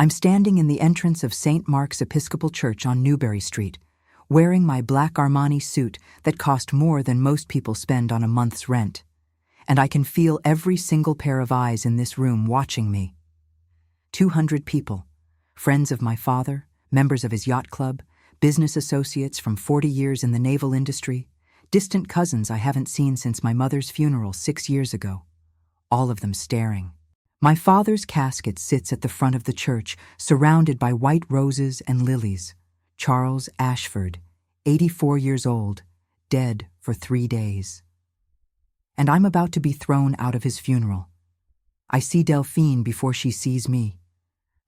I'm standing in the entrance of St. Mark's Episcopal Church on Newbury Street, wearing my black Armani suit that cost more than most people spend on a month's rent. And I can feel every single pair of eyes in this room watching me. 200 people, friends of my father, members of his yacht club, business associates from 40 years in the naval industry, distant cousins I haven't seen since my mother's funeral 6 years ago, all of them staring. My father's casket sits at the front of the church, surrounded by white roses and lilies. Charles Ashford, 84 years old, dead for 3 days. And I'm about to be thrown out of his funeral. I see Delphine before she sees me.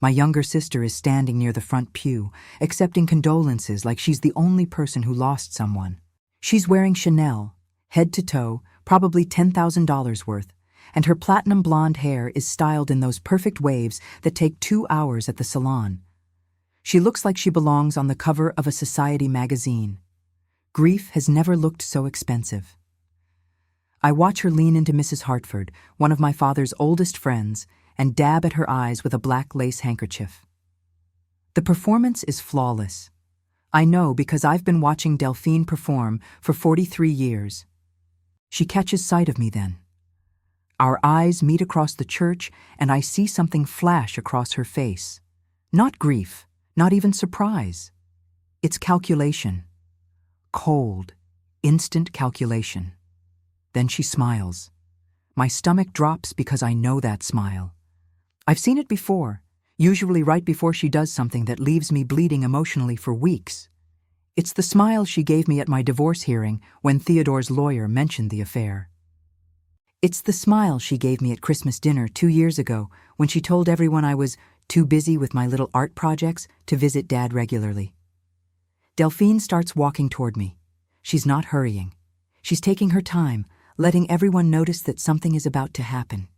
My younger sister is standing near the front pew, accepting condolences like she's the only person who lost someone. She's wearing Chanel, head to toe, probably $10,000 worth, and her platinum blonde hair is styled in those perfect waves that take 2 hours at the salon. She looks like she belongs on the cover of a society magazine. Grief has never looked so expensive. I watch her lean into Mrs. Hartford, one of my father's oldest friends, and dab at her eyes with a black lace handkerchief. The performance is flawless. I know because I've been watching Delphine perform for 43 years. She catches sight of me then. Our eyes meet across the church, and I see something flash across her face. Not grief, not even surprise. It's calculation. Cold, instant calculation. Then she smiles. My stomach drops because I know that smile. I've seen it before, usually right before she does something that leaves me bleeding emotionally for weeks. It's the smile she gave me at my divorce hearing when Theodore's lawyer mentioned the affair. It's the smile she gave me at Christmas dinner 2 years ago when she told everyone I was too busy with my little art projects to visit Dad regularly. Delphine starts walking toward me. She's not hurrying. She's taking her time, letting everyone notice that something is about to happen.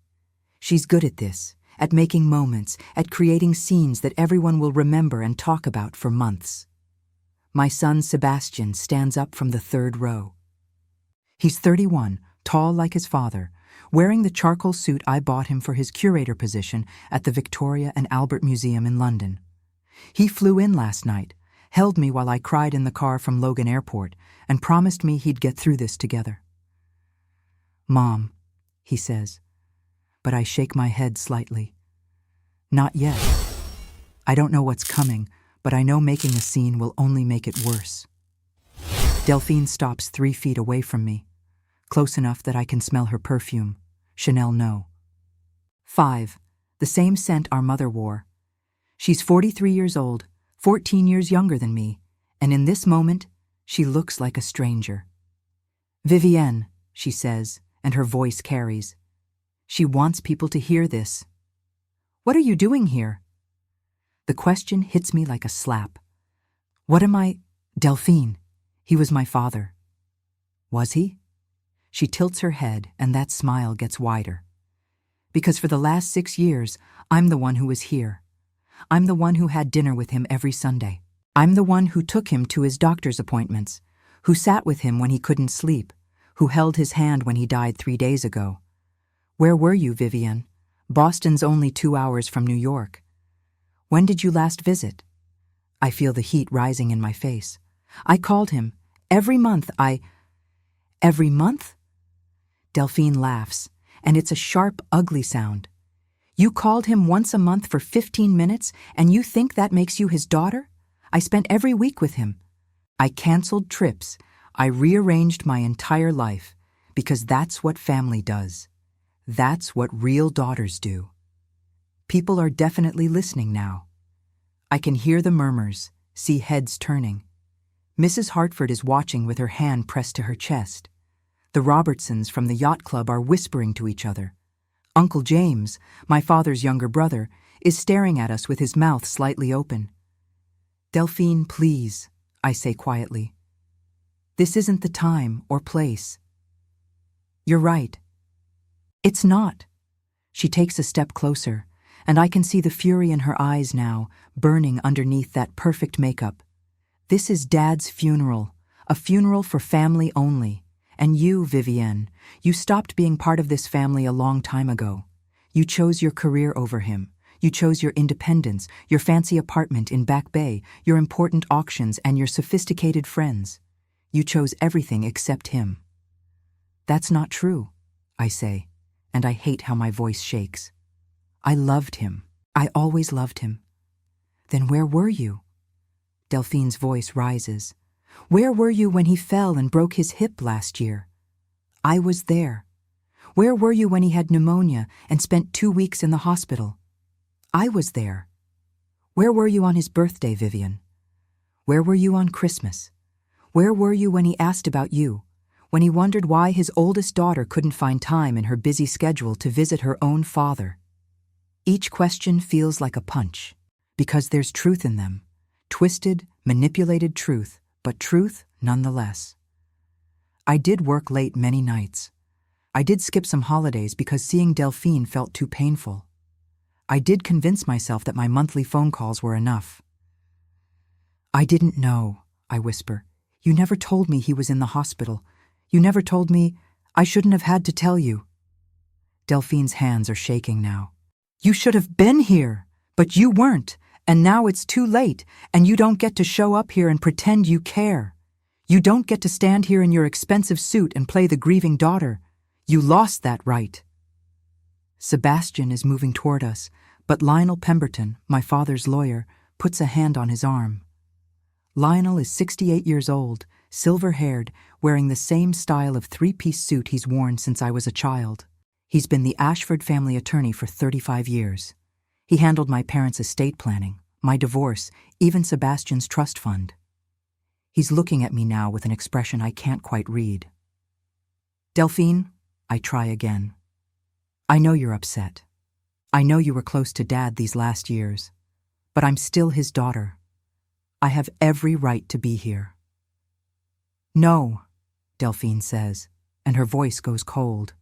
She's good at this, at making moments, at creating scenes that everyone will remember and talk about for months. My son Sebastian stands up from the 3rd row. He's 31, tall like his father, wearing the charcoal suit I bought him for his curator position at the Victoria and Albert Museum in London. He flew in last night, held me while I cried in the car from Logan Airport, and promised me he'd get through this together. "Mom," he says, but I shake my head slightly. Not yet. I don't know what's coming, but I know making a scene will only make it worse. Delphine stops 3 feet away from me, close enough that I can smell her perfume. Chanel No. 5, the same scent our mother wore. She's 43 years old, 14 years younger than me, and in this moment, she looks like a stranger. "Vivienne," she says, and her voice carries. She wants people to hear this. "What are you doing here?" The question hits me like a slap. What am I? Delphine. He was my father. Was he? She tilts her head, and that smile gets wider. Because for the last 6 years, I'm the one who was here. I'm the one who had dinner with him every Sunday. I'm the one who took him to his doctor's appointments, who sat with him when he couldn't sleep, who held his hand when he died 3 days ago. Where were you, Vivienne? Boston's only 2 hours from New York. When did you last visit? I feel the heat rising in my face. I called him. Every month Every month? Delphine laughs, and it's a sharp, ugly sound. You called him once a month for 15 minutes, and you think that makes you his daughter? I spent every week with him. I canceled trips. I rearranged my entire life, because that's what family does. That's what real daughters do. People are definitely listening now. I can hear the murmurs, see heads turning. Mrs. Hartford is watching with her hand pressed to her chest. The Robertsons from the yacht club are whispering to each other. Uncle James, my father's younger brother, is staring at us with his mouth slightly open. Delphine, please, I say quietly. This isn't the time or place. You're right. It's not. She takes a step closer, and I can see the fury in her eyes now, burning underneath that perfect makeup. This is Dad's funeral, a funeral for family only. And you, Vivienne, you stopped being part of this family a long time ago. You chose your career over him. You chose your independence, your fancy apartment in Back Bay, your important auctions, and your sophisticated friends. You chose everything except him. That's not true, I say, and I hate how my voice shakes. I loved him. I always loved him. Then where were you? Delphine's voice rises. Where were you when he fell and broke his hip last year? I was there. Where were you when he had pneumonia and spent 2 weeks in the hospital? I was there. Where were you on his birthday, Vivian? Where were you on Christmas? Where were you when he asked about you, when he wondered why his oldest daughter couldn't find time in her busy schedule to visit her own father? Each question feels like a punch, because there's truth in them. Twisted, manipulated truth, but truth nonetheless. I did work late many nights. I did skip some holidays because seeing Delphine felt too painful. I did convince myself that my monthly phone calls were enough. I didn't know, I whisper. You never told me he was in the hospital. You never told me. I shouldn't have had to tell you. Delphine's hands are shaking now. You should have been here, but you weren't, and now it's too late, and you don't get to show up here and pretend you care. You don't get to stand here in your expensive suit and play the grieving daughter. You lost that right. Sebastian is moving toward us, but Lionel Pemberton, my father's lawyer, puts a hand on his arm. Lionel is 68 years old, silver-haired, wearing the same style of three-piece suit he's worn since I was a child. He's been the Ashford family attorney for 35 years. He handled my parents' estate planning, my divorce, even Sebastian's trust fund. He's looking at me now with an expression I can't quite read. Delphine, I try again. I know you're upset. I know you were close to Dad these last years, but I'm still his daughter. I have every right to be here. No, Delphine says, and her voice goes cold.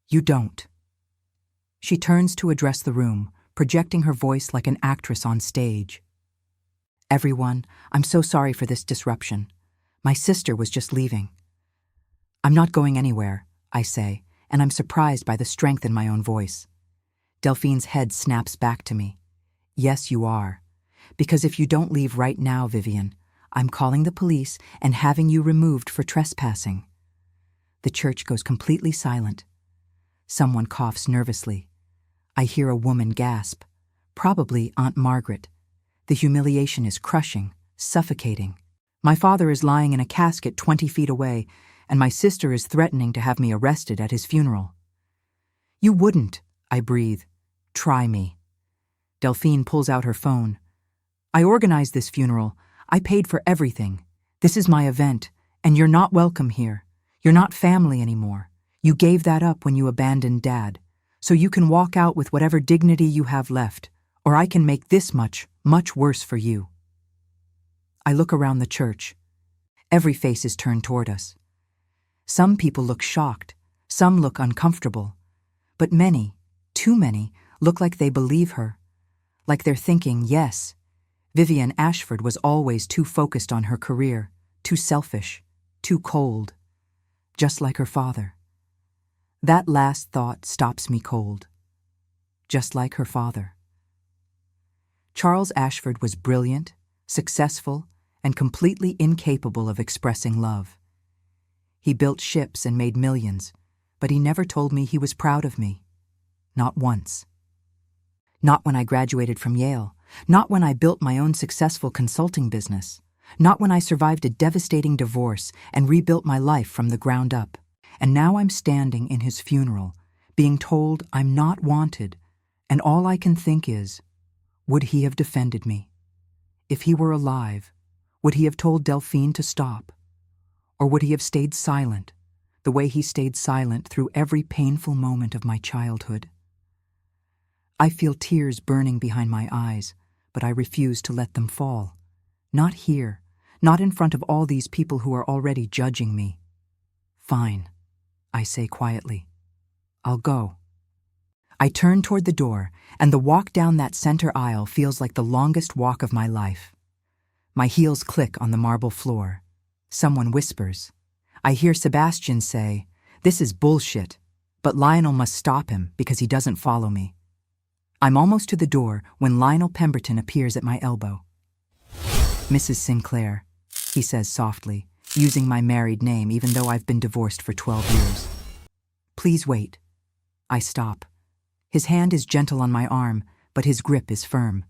You don't. She turns to address the room, projecting her voice like an actress on stage. Everyone, I'm so sorry for this disruption. My sister was just leaving. I'm not going anywhere, I say, and I'm surprised by the strength in my own voice. Delphine's head snaps back to me. Yes, you are. Because if you don't leave right now, Vivian, I'm calling the police and having you removed for trespassing. The church goes completely silent. Someone coughs nervously. I hear a woman gasp. Probably Aunt Margaret. The humiliation is crushing, suffocating. My father is lying in a casket 20 feet away, and my sister is threatening to have me arrested at his funeral. You wouldn't, I breathe. Try me. Delphine pulls out her phone. I organized this funeral. I paid for everything. This is my event, and you're not welcome here. You're not family anymore. You gave that up when you abandoned Dad, so you can walk out with whatever dignity you have left, or I can make this much, much worse for you. I look around the church. Every face is turned toward us. Some people look shocked, some look uncomfortable, but many, too many, look like they believe her, like they're thinking, yes, Vivian Ashford was always too focused on her career, too selfish, too cold, just like her father. That last thought stops me cold. Just like her father. Charles Ashford was brilliant, successful, and completely incapable of expressing love. He built ships and made millions, but he never told me he was proud of me. Not once. Not when I graduated from Yale. Not when I built my own successful consulting business. Not when I survived a devastating divorce and rebuilt my life from the ground up. And now I'm standing in his funeral, being told I'm not wanted, and all I can think is, would he have defended me? If he were alive, would he have told Delphine to stop? Or would he have stayed silent, the way he stayed silent through every painful moment of my childhood? I feel tears burning behind my eyes, but I refuse to let them fall. Not here, not in front of all these people who are already judging me. Fine, I say quietly. I'll go. I turn toward the door, and the walk down that center aisle feels like the longest walk of my life. My heels click on the marble floor. Someone whispers. I hear Sebastian say, "This is bullshit, but Lionel must stop him because he doesn't follow me." I'm almost to the door when Lionel Pemberton appears at my elbow. "Mrs. Sinclair," he says softly, using my married name even though I've been divorced for 12 years. "Please wait." I stop. His hand is gentle on my arm, but his grip is firm.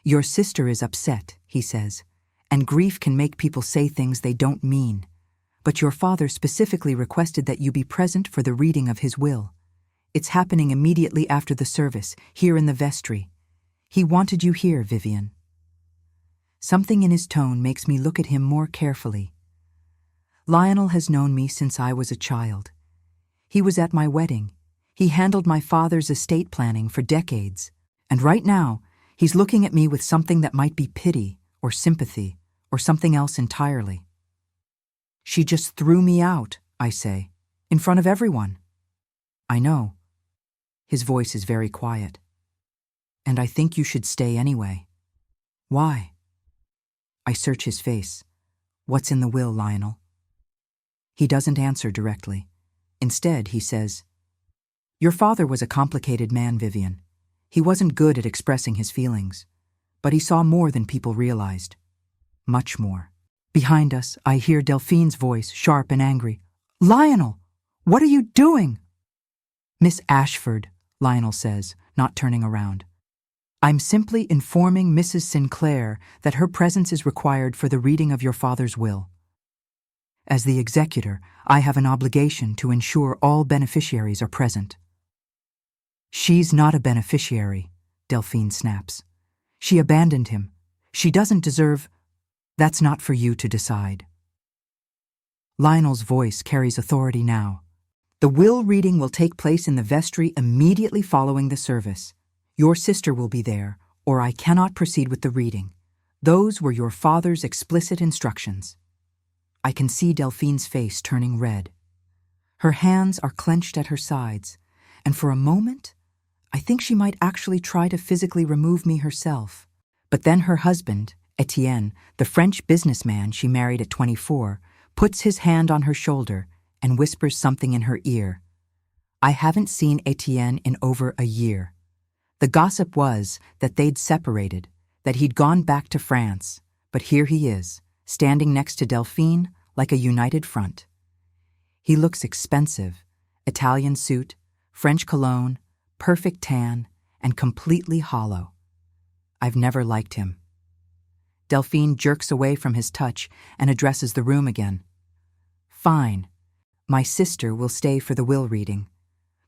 "Your sister is upset," he says, "and grief can make people say things they don't mean. But your father specifically requested that you be present for the reading of his will. It's happening immediately after the service, here in the vestry. He wanted you here, Vivian." Something in his tone makes me look at him more carefully. Lionel has known me since I was a child. He was at my wedding. He handled my father's estate planning for decades. And right now, he's looking at me with something that might be pity or sympathy or something else entirely. "She just threw me out," I say, "in front of everyone." "I know." His voice is very quiet. "And I think you should stay anyway." "Why?" I search his face. "What's in the will, Lionel?" He doesn't answer directly. Instead, he says, "Your father was a complicated man, Vivian. He wasn't good at expressing his feelings, but he saw more than people realized. Much more." Behind us, I hear Delphine's voice, sharp and angry. "Lionel, what are you doing?" "Miss Ashford," Lionel says, not turning around. "I'm simply informing Mrs. Sinclair that her presence is required for the reading of your father's will. As the executor, I have an obligation to ensure all beneficiaries are present." "She's not a beneficiary," Delphine snaps. "She abandoned him. She doesn't deserve—" "That's not for you to decide." Lionel's voice carries authority now. "The will reading will take place in the vestry immediately following the service. Your sister will be there, or I cannot proceed with the reading. Those were your father's explicit instructions." I can see Delphine's face turning red. Her hands are clenched at her sides, and for a moment, I think she might actually try to physically remove me herself. But then her husband, Etienne, the French businessman she married at 24, puts his hand on her shoulder and whispers something in her ear. I haven't seen Etienne in over a year. The gossip was that they'd separated, that he'd gone back to France, but here he is, standing next to Delphine like a united front. He looks expensive, Italian suit, French cologne, perfect tan, and completely hollow. I've never liked him. Delphine jerks away from his touch and addresses the room again. "Fine. My sister will stay for the will reading.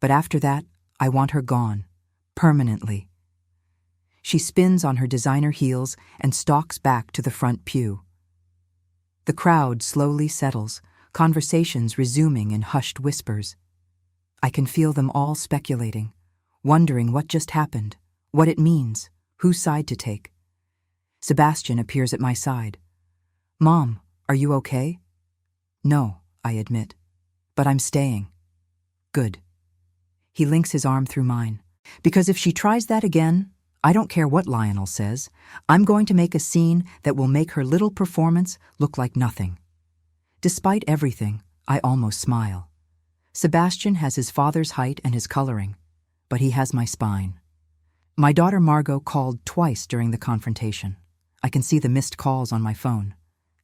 But after that, I want her gone. Permanently." She spins on her designer heels and stalks back to the front pew. The crowd slowly settles, conversations resuming in hushed whispers. I can feel them all speculating, wondering what just happened, what it means, whose side to take. Sebastian appears at my side. "Mom, are you okay?" "No," I admit, "but I'm staying." "Good." He links his arm through mine. "Because if she tries that again, I don't care what Lionel says, I'm going to make a scene that will make her little performance look like nothing." Despite everything, I almost smile. Sebastian has his father's height and his coloring, but he has my spine. My daughter Margot called twice during the confrontation. I can see the missed calls on my phone,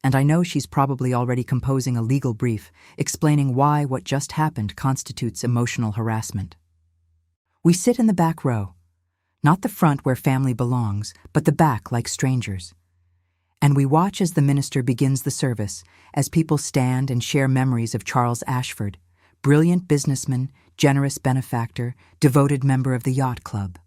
and I know she's probably already composing a legal brief explaining why what just happened constitutes emotional harassment. We sit in the back row, not the front where family belongs, but the back like strangers. And we watch as the minister begins the service, as people stand and share memories of Charles Ashford, brilliant businessman, generous benefactor, devoted member of the yacht club.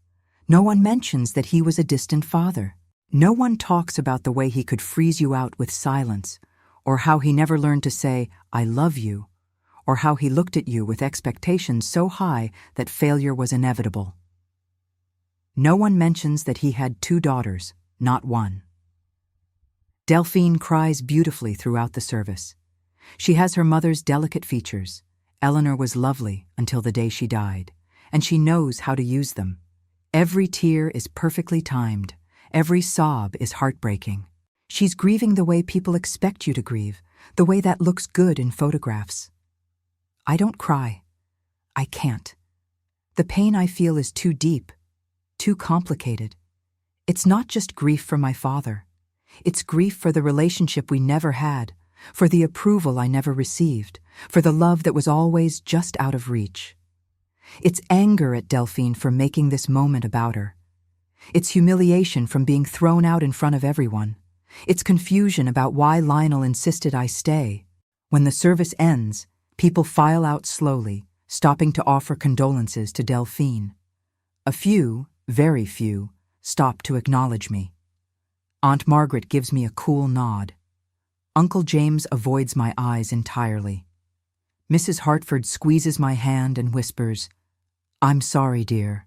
No one mentions that he was a distant father. No one talks about the way he could freeze you out with silence, or how he never learned to say, "I love you," or how he looked at you with expectations so high that failure was inevitable. No one mentions that he had 2 daughters, not 1. Delphine cries beautifully throughout the service. She has her mother's delicate features. Eleanor was lovely until the day she died, and she knows how to use them. Every tear is perfectly timed. Every sob is heartbreaking. She's grieving the way people expect you to grieve, the way that looks good in photographs. I don't cry. I can't. The pain I feel is too deep, too complicated. It's not just grief for my father. It's grief for the relationship we never had, for the approval I never received, for the love that was always just out of reach. It's anger at Delphine for making this moment about her. It's humiliation from being thrown out in front of everyone. It's confusion about why Lionel insisted I stay. When the service ends, people file out slowly, stopping to offer condolences to Delphine. A few, very few, stop to acknowledge me. Aunt Margaret gives me a cool nod. Uncle James avoids my eyes entirely. Mrs. Hartford squeezes my hand and whispers, "I'm sorry, dear,"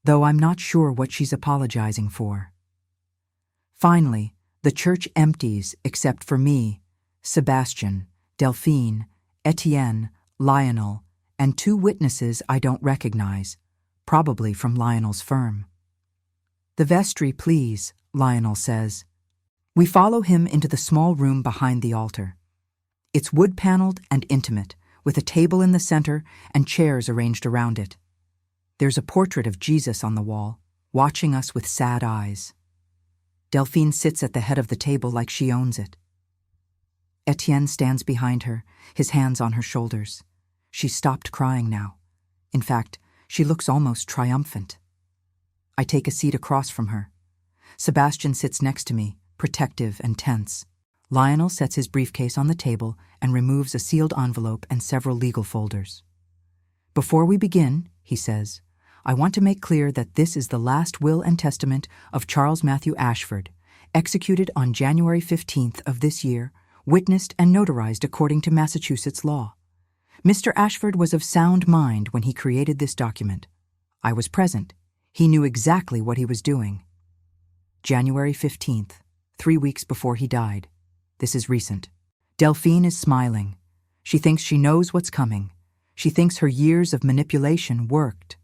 though I'm not sure what she's apologizing for. Finally, the church empties except for me, Sebastian, Delphine, Etienne, Lionel, and 2 witnesses I don't recognize, probably from Lionel's firm. "The vestry, please," Lionel says. We follow him into the small room behind the altar. It's wood-paneled and intimate, with a table in the center and chairs arranged around it. There's a portrait of Jesus on the wall, watching us with sad eyes. Delphine sits at the head of the table like she owns it. Etienne stands behind her, his hands on her shoulders. She's stopped crying now. In fact, she looks almost triumphant. I take a seat across from her. Sebastian sits next to me, protective and tense. Lionel sets his briefcase on the table and removes a sealed envelope and several legal folders. "Before we begin," he says, "I want to make clear that this is the last will and testament of Charles Matthew Ashford, executed on January 15th of this year, witnessed and notarized according to Massachusetts law. Mr. Ashford was of sound mind when he created this document. I was present. He knew exactly what he was doing." January 15th, 3 weeks before he died. This is recent. Delphine is smiling. She thinks she knows what's coming. She thinks her years of manipulation worked.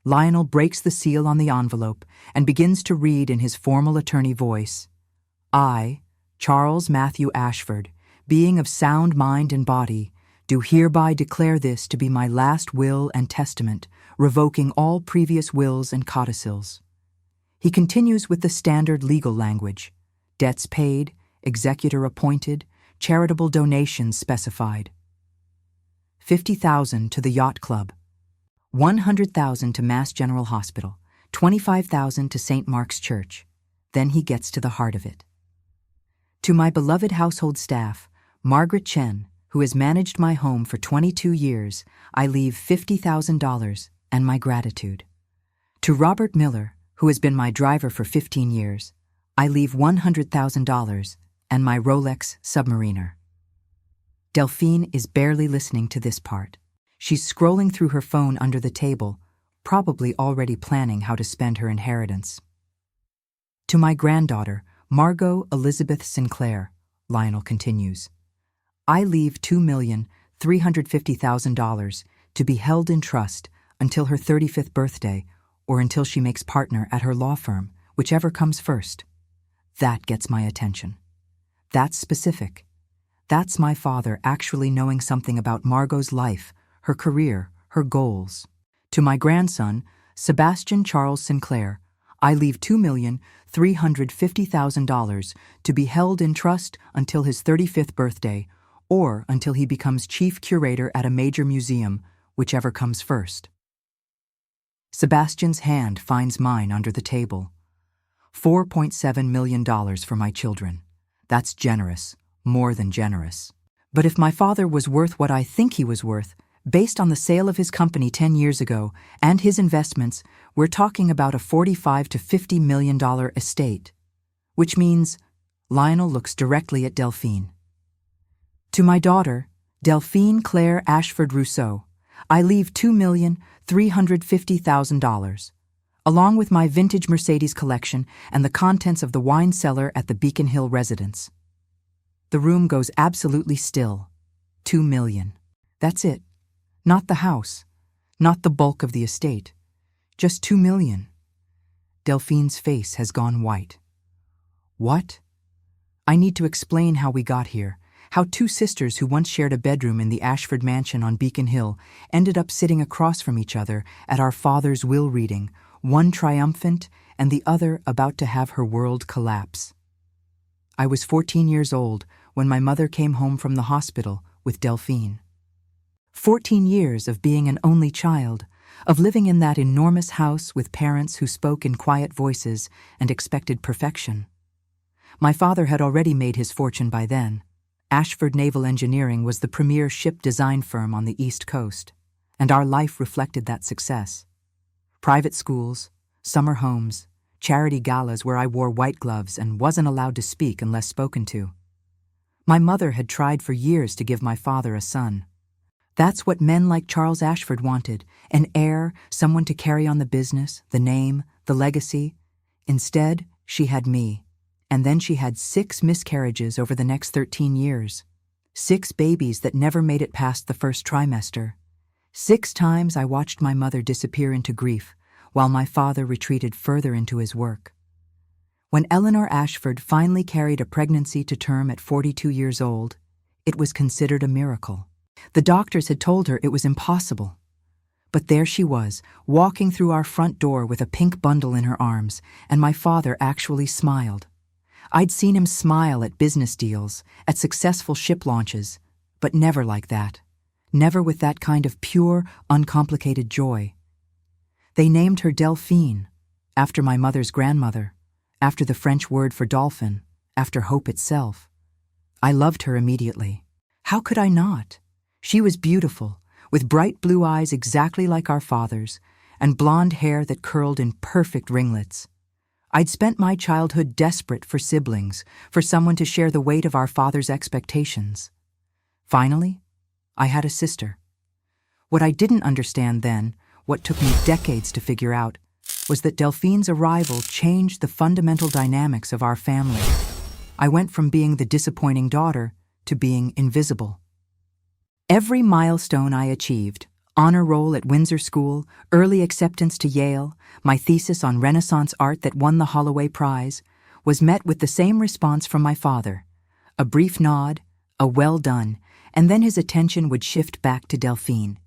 Lionel breaks the seal on the envelope and begins to read in his formal attorney voice, "I, Charles Matthew Ashford, being of sound mind and body, do hereby declare this to be my last will and testament, revoking all previous wills and codicils." He continues with the standard legal language: debts paid, executor appointed, charitable donations specified. 50,000 to the Yacht Club, 100,000 to Mass General Hospital, 25,000 to St. Mark's Church. Then he gets to the heart of it. "To my beloved household staff, Margaret Chen, who has managed my home for 22 years, I leave $50,000 and my gratitude. To Robert Miller, who has been my driver for 15 years, I leave $100,000 and my Rolex Submariner." Delphine is barely listening to this part. She's scrolling through her phone under the table, probably already planning how to spend her inheritance. "To my granddaughter, Margot Elizabeth Sinclair," Lionel continues, "I leave $2,350,000 to be held in trust until her 35th birthday or until she makes partner at her law firm, whichever comes first." That gets my attention. That's specific. That's my father actually knowing something about Margot's life, her career, her goals. "To my grandson, Sebastian Charles Sinclair, I leave $2,350,000 to be held in trust until his 35th birthday or until he becomes chief curator at a major museum, whichever comes first." Sebastian's hand finds mine under the table. $4.7 million for my children. That's generous, more than generous. But if my father was worth what I think he was worth, based on the sale of his company 10 years ago and his investments, we're talking about a $45 to $50 million estate. Which means, Lionel looks directly at Delphine. "To my daughter, Delphine Claire Ashford Rousseau, I leave $2,350,000, along with my vintage Mercedes collection and the contents of the wine cellar at the Beacon Hill residence." The room goes absolutely still. $2 million. That's it. Not the house. Not the bulk of the estate. Just $2 million. Delphine's face has gone white. "What?" I need to explain how we got here, how 2 sisters who once shared a bedroom in the Ashford mansion on Beacon Hill ended up sitting across from each other at our father's will reading, one triumphant and the other about to have her world collapse. I was 14 years old when my mother came home from the hospital with Delphine. 14 years of being an only child, of living in that enormous house with parents who spoke in quiet voices and expected perfection. My father had already made his fortune by then. Ashford Naval Engineering was the premier ship design firm on the East Coast, and our life reflected that success. Private schools, summer homes, charity galas where I wore white gloves and wasn't allowed to speak unless spoken to. My mother had tried for years to give my father a son. That's what men like Charles Ashford wanted, an heir, someone to carry on the business, the name, the legacy. Instead, she had me. And then she had 6 miscarriages over the next 13 years. 6 babies that never made it past the first trimester. 6 times I watched my mother disappear into grief, while my father retreated further into his work. When Eleanor Ashford finally carried a pregnancy to term at 42 years old, it was considered a miracle. The doctors had told her it was impossible. But there she was, walking through our front door with a pink bundle in her arms, and my father actually smiled. I'd seen him smile at business deals, at successful ship launches, but never like that. Never with that kind of pure, uncomplicated joy. They named her Delphine, after my mother's grandmother, after the French word for dolphin, after hope itself. I loved her immediately. How could I not? She was beautiful, with bright blue eyes exactly like our father's, and blonde hair that curled in perfect ringlets. I'd spent my childhood desperate for siblings, for someone to share the weight of our father's expectations. Finally, I had a sister. What I didn't understand then, what took me decades to figure out, was that Delphine's arrival changed the fundamental dynamics of our family. I went from being the disappointing daughter to being invisible. Every milestone I achieved, honor roll at Windsor School, early acceptance to Yale, my thesis on Renaissance art that won the Holloway Prize, was met with the same response from my father. A brief nod, a well done, and then his attention would shift back to Delphine.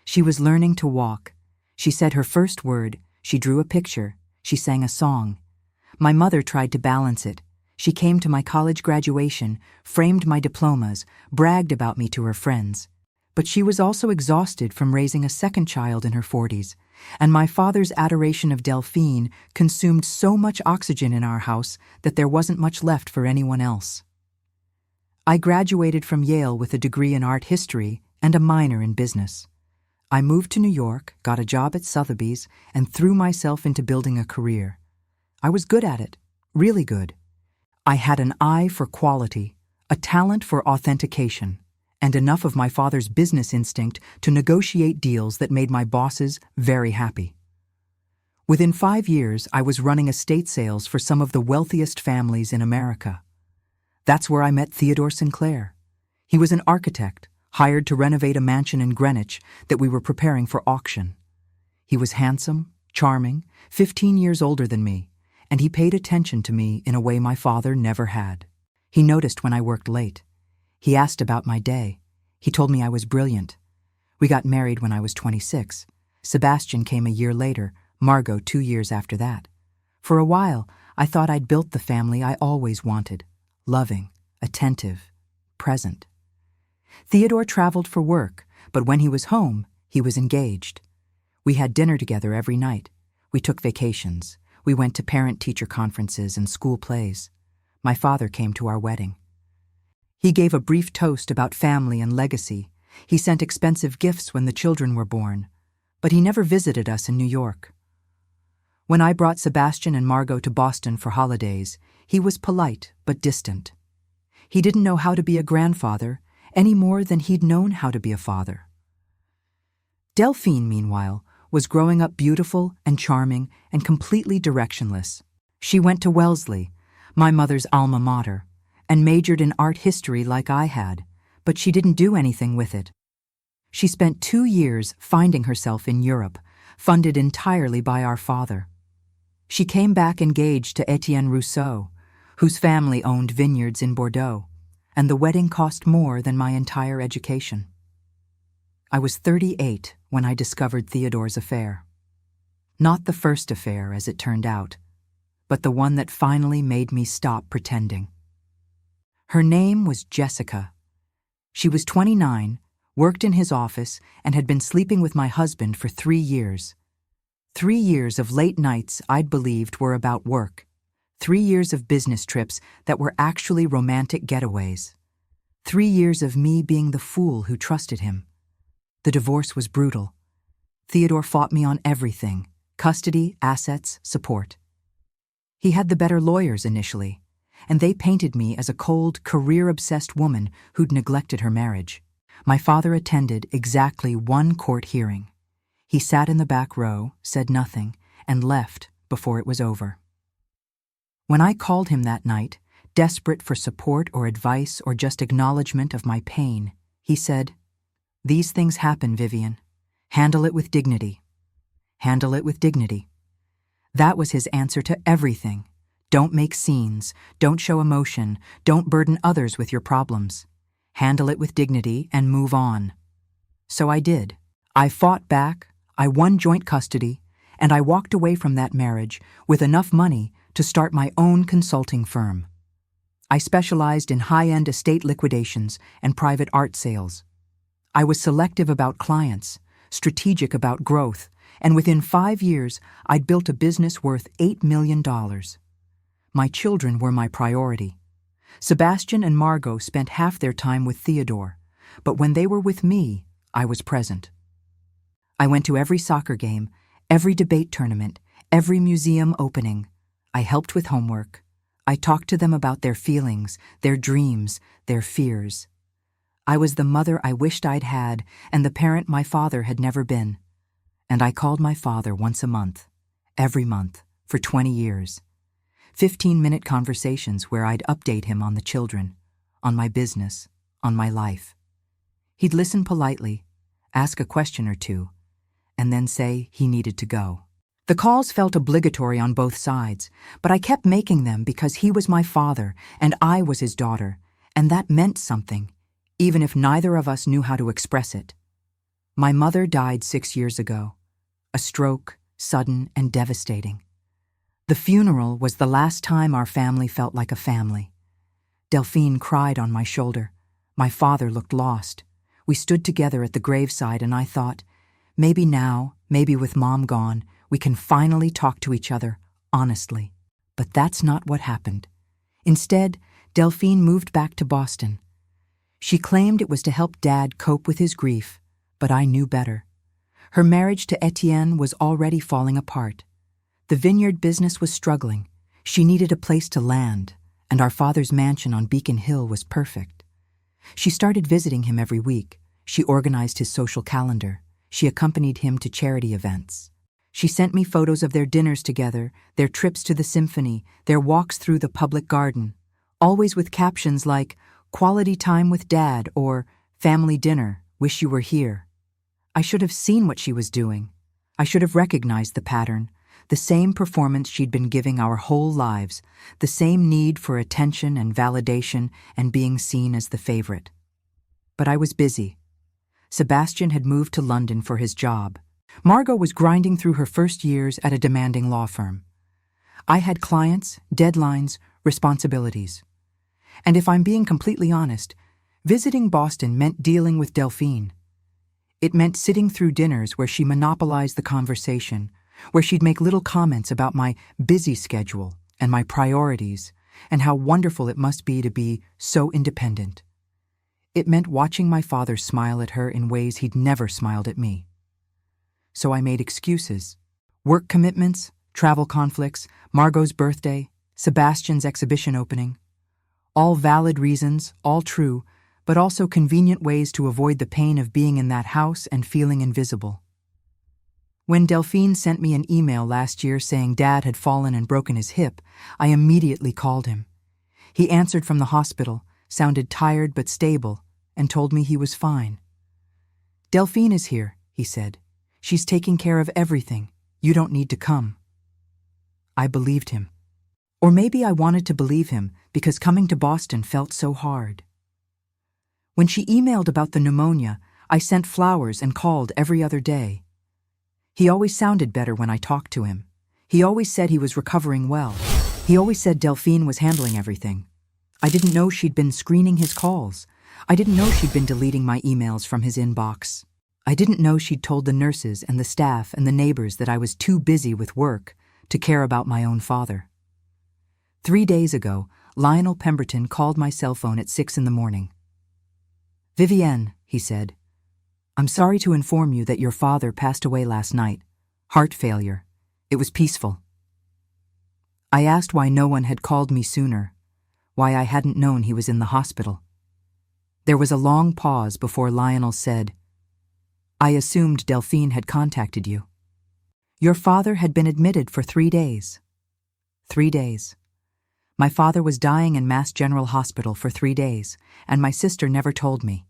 She was learning to walk. She said her first word, she drew a picture, she sang a song. My mother tried to balance it. She came to my college graduation, framed my diplomas, bragged about me to her friends. But she was also exhausted from raising a second child in her 40s, and my father's adoration of Delphine consumed so much oxygen in our house that there wasn't much left for anyone else. I graduated from Yale with a degree in art history and a minor in business. I moved to New York, got a job at Sotheby's, and threw myself into building a career. I was good at it, really good. I had an eye for quality, a talent for authentication, and enough of my father's business instinct to negotiate deals that made my bosses very happy. Within 5 years, I was running estate sales for some of the wealthiest families in America. That's where I met Theodore Sinclair. He was an architect, hired to renovate a mansion in Greenwich that we were preparing for auction. He was handsome, charming, 15 years older than me, and he paid attention to me in a way my father never had. He noticed when I worked late. He asked about my day. He told me I was brilliant. We got married when I was 26. Sebastian came a year later, Margot 2 years after that. For a while, I thought I'd built the family I always wanted. Loving, attentive, present. Theodore traveled for work, but when he was home, he was engaged. We had dinner together every night. We took vacations. We went to parent-teacher conferences and school plays. My father came to our wedding. He gave a brief toast about family and legacy. He sent expensive gifts when the children were born, but he never visited us in New York. When I brought Sebastian and Margot to Boston for holidays, he was polite but distant. He didn't know how to be a grandfather any more than he'd known how to be a father. Delphine, meanwhile, was growing up beautiful and charming and completely directionless. She went to Wellesley, my mother's alma mater, and majored in art history like I had, but she didn't do anything with it. She spent 2 years finding herself in Europe, funded entirely by our father. She came back engaged to Etienne Rousseau, whose family owned vineyards in Bordeaux, and the wedding cost more than my entire education. I was 38 when I discovered Theodore's affair. Not the first affair, as it turned out, but the one that finally made me stop pretending. Her name was Jessica. She was 29, worked in his office, and had been sleeping with my husband for 3 years. 3 years of late nights I'd believed were about work. 3 years of business trips that were actually romantic getaways. 3 years of me being the fool who trusted him. The divorce was brutal. Theodore fought me on everything: custody, assets, support. He had the better lawyers initially, and they painted me as a cold, career-obsessed woman who'd neglected her marriage. My father attended exactly 1 court hearing. He sat in the back row, said nothing, and left before it was over. When I called him that night, desperate for support or advice or just acknowledgement of my pain, he said, "These things happen, Vivian. Handle it with dignity. Handle it with dignity." That was his answer to everything. Don't make scenes, don't show emotion, don't burden others with your problems. Handle it with dignity and move on. So I did. I fought back, I won joint custody, and I walked away from that marriage with enough money to start my own consulting firm. I specialized in high-end estate liquidations and private art sales. I was selective about clients, strategic about growth, and within 5 years, I'd built a business worth $8 million. My children were my priority. Sebastian and Margot spent half their time with Theodore, but when they were with me, I was present. I went to every soccer game, every debate tournament, every museum opening. I helped with homework. I talked to them about their feelings, their dreams, their fears. I was the mother I wished I'd had and the parent my father had never been. And I called my father once a month, every month, for 20 years. 15-minute conversations where I'd update him on the children, on my business, on my life. He'd listen politely, ask a question or two, and then say he needed to go. The calls felt obligatory on both sides, but I kept making them because he was my father and I was his daughter, and that meant something, even if neither of us knew how to express it. My mother died 6 years ago. A stroke, sudden and devastating. The funeral was the last time our family felt like a family. Delphine cried on my shoulder. My father looked lost. We stood together at the graveside and I thought, maybe now, maybe with Mom gone, we can finally talk to each other, honestly. But that's not what happened. Instead, Delphine moved back to Boston. She claimed it was to help Dad cope with his grief, but I knew better. Her marriage to Etienne was already falling apart. The vineyard business was struggling. She needed a place to land, and our father's mansion on Beacon Hill was perfect. She started visiting him every week. She organized his social calendar. She accompanied him to charity events. She sent me photos of their dinners together, their trips to the symphony, their walks through the public garden, always with captions like, "Quality time with Dad," or "Family dinner, wish you were here." I should have seen what she was doing. I should have recognized the pattern, the same performance she'd been giving our whole lives, the same need for attention and validation and being seen as the favorite. But I was busy. Sebastian had moved to London for his job. Margot was grinding through her first years at a demanding law firm. I had clients, deadlines, responsibilities. And if I'm being completely honest, visiting Boston meant dealing with Delphine. It meant sitting through dinners where she monopolized the conversation, where she'd make little comments about my busy schedule and my priorities and how wonderful it must be to be so independent. It meant watching my father smile at her in ways he'd never smiled at me. So I made excuses. Work commitments, travel conflicts, Margot's birthday, Sebastian's exhibition opening. All valid reasons, all true, but also convenient ways to avoid the pain of being in that house and feeling invisible. When Delphine sent me an email last year saying Dad had fallen and broken his hip, I immediately called him. He answered from the hospital, sounded tired but stable, and told me he was fine. "Delphine is here," he said. "She's taking care of everything. You don't need to come." I believed him. Or maybe I wanted to believe him because coming to Boston felt so hard. When she emailed about the pneumonia, I sent flowers and called every other day. He always sounded better when I talked to him. He always said he was recovering well. He always said Delphine was handling everything. I didn't know she'd been screening his calls. I didn't know she'd been deleting my emails from his inbox. I didn't know she'd told the nurses and the staff and the neighbors that I was too busy with work to care about my own father. 3 days ago, Lionel Pemberton called my cell phone at 6 in the morning. "Vivienne," he said, "I'm sorry to inform you that your father passed away last night. Heart failure. It was peaceful." I asked why no one had called me sooner, why I hadn't known he was in the hospital. There was a long pause before Lionel said, "I assumed Delphine had contacted you. Your father had been admitted for 3 days. 3 days. My father was dying in Mass General Hospital for 3 days, and my sister never told me.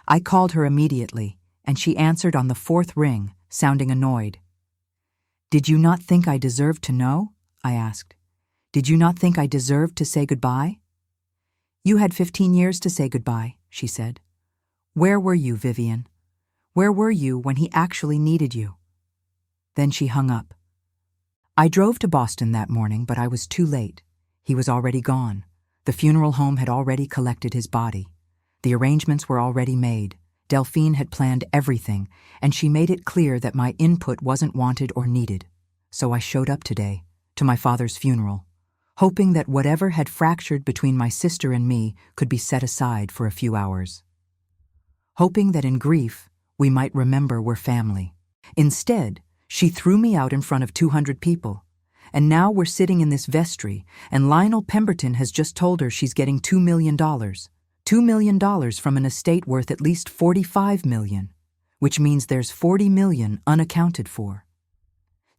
I called her immediately, and she answered on the 4th ring, sounding annoyed. 'Did you not think I deserved to know?' I asked. 'Did you not think I deserved to say goodbye?' 'You had 15 years to say goodbye,' she said. 'Where were you, Vivienne? Where were you when he actually needed you?' Then she hung up. I drove to Boston that morning, but I was too late. He was already gone. The funeral home had already collected his body. The arrangements were already made. Delphine had planned everything, and she made it clear that my input wasn't wanted or needed. So I showed up today, to my father's funeral, hoping that whatever had fractured between my sister and me could be set aside for a few hours. Hoping that in grief, we might remember we're family. Instead, she threw me out in front of 200 people. And now we're sitting in this vestry, and Lionel Pemberton has just told her she's getting $2 million. $2 million from an estate worth at least $45 million, which means there's $40 million unaccounted for.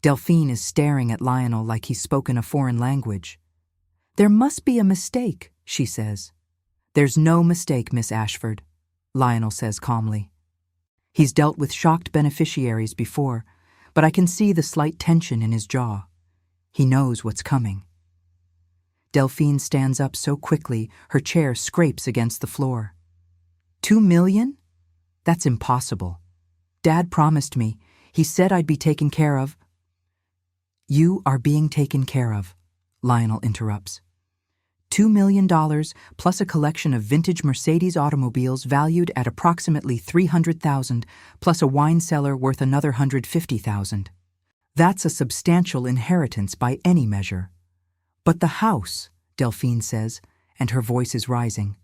Delphine is staring at Lionel like he's spoken a foreign language. "There must be a mistake," she says. "There's no mistake, Miss Ashford," Lionel says calmly. He's dealt with shocked beneficiaries before, but I can see the slight tension in his jaw. He knows what's coming. Delphine stands up so quickly her chair scrapes against the floor. $2 million? That's impossible. Dad promised me. He said I'd be taken care of. "You are being taken care of," Lionel interrupts. $2 million plus a collection of vintage Mercedes automobiles valued at approximately $300,000 plus a wine cellar worth another $150,000. That's a substantial inheritance by any measure. "But the house," Delphine says, and her voice is rising.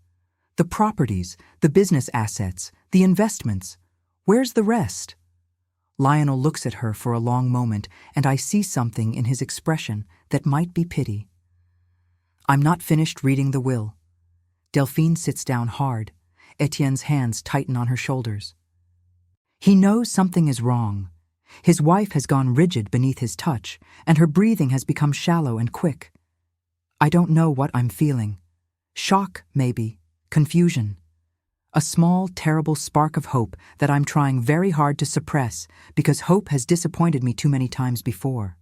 "The properties, the business assets, the investments. Where's the rest?" Lionel looks at her for a long moment, and I see something in his expression that might be pity. I'm not finished reading the will. Delphine sits down hard. Etienne's hands tighten on her shoulders. He knows something is wrong. His wife has gone rigid beneath his touch, and her breathing has become shallow and quick. I don't know what I'm feeling. Shock, maybe. Confusion. A small, terrible spark of hope that I'm trying very hard to suppress because hope has disappointed me too many times before.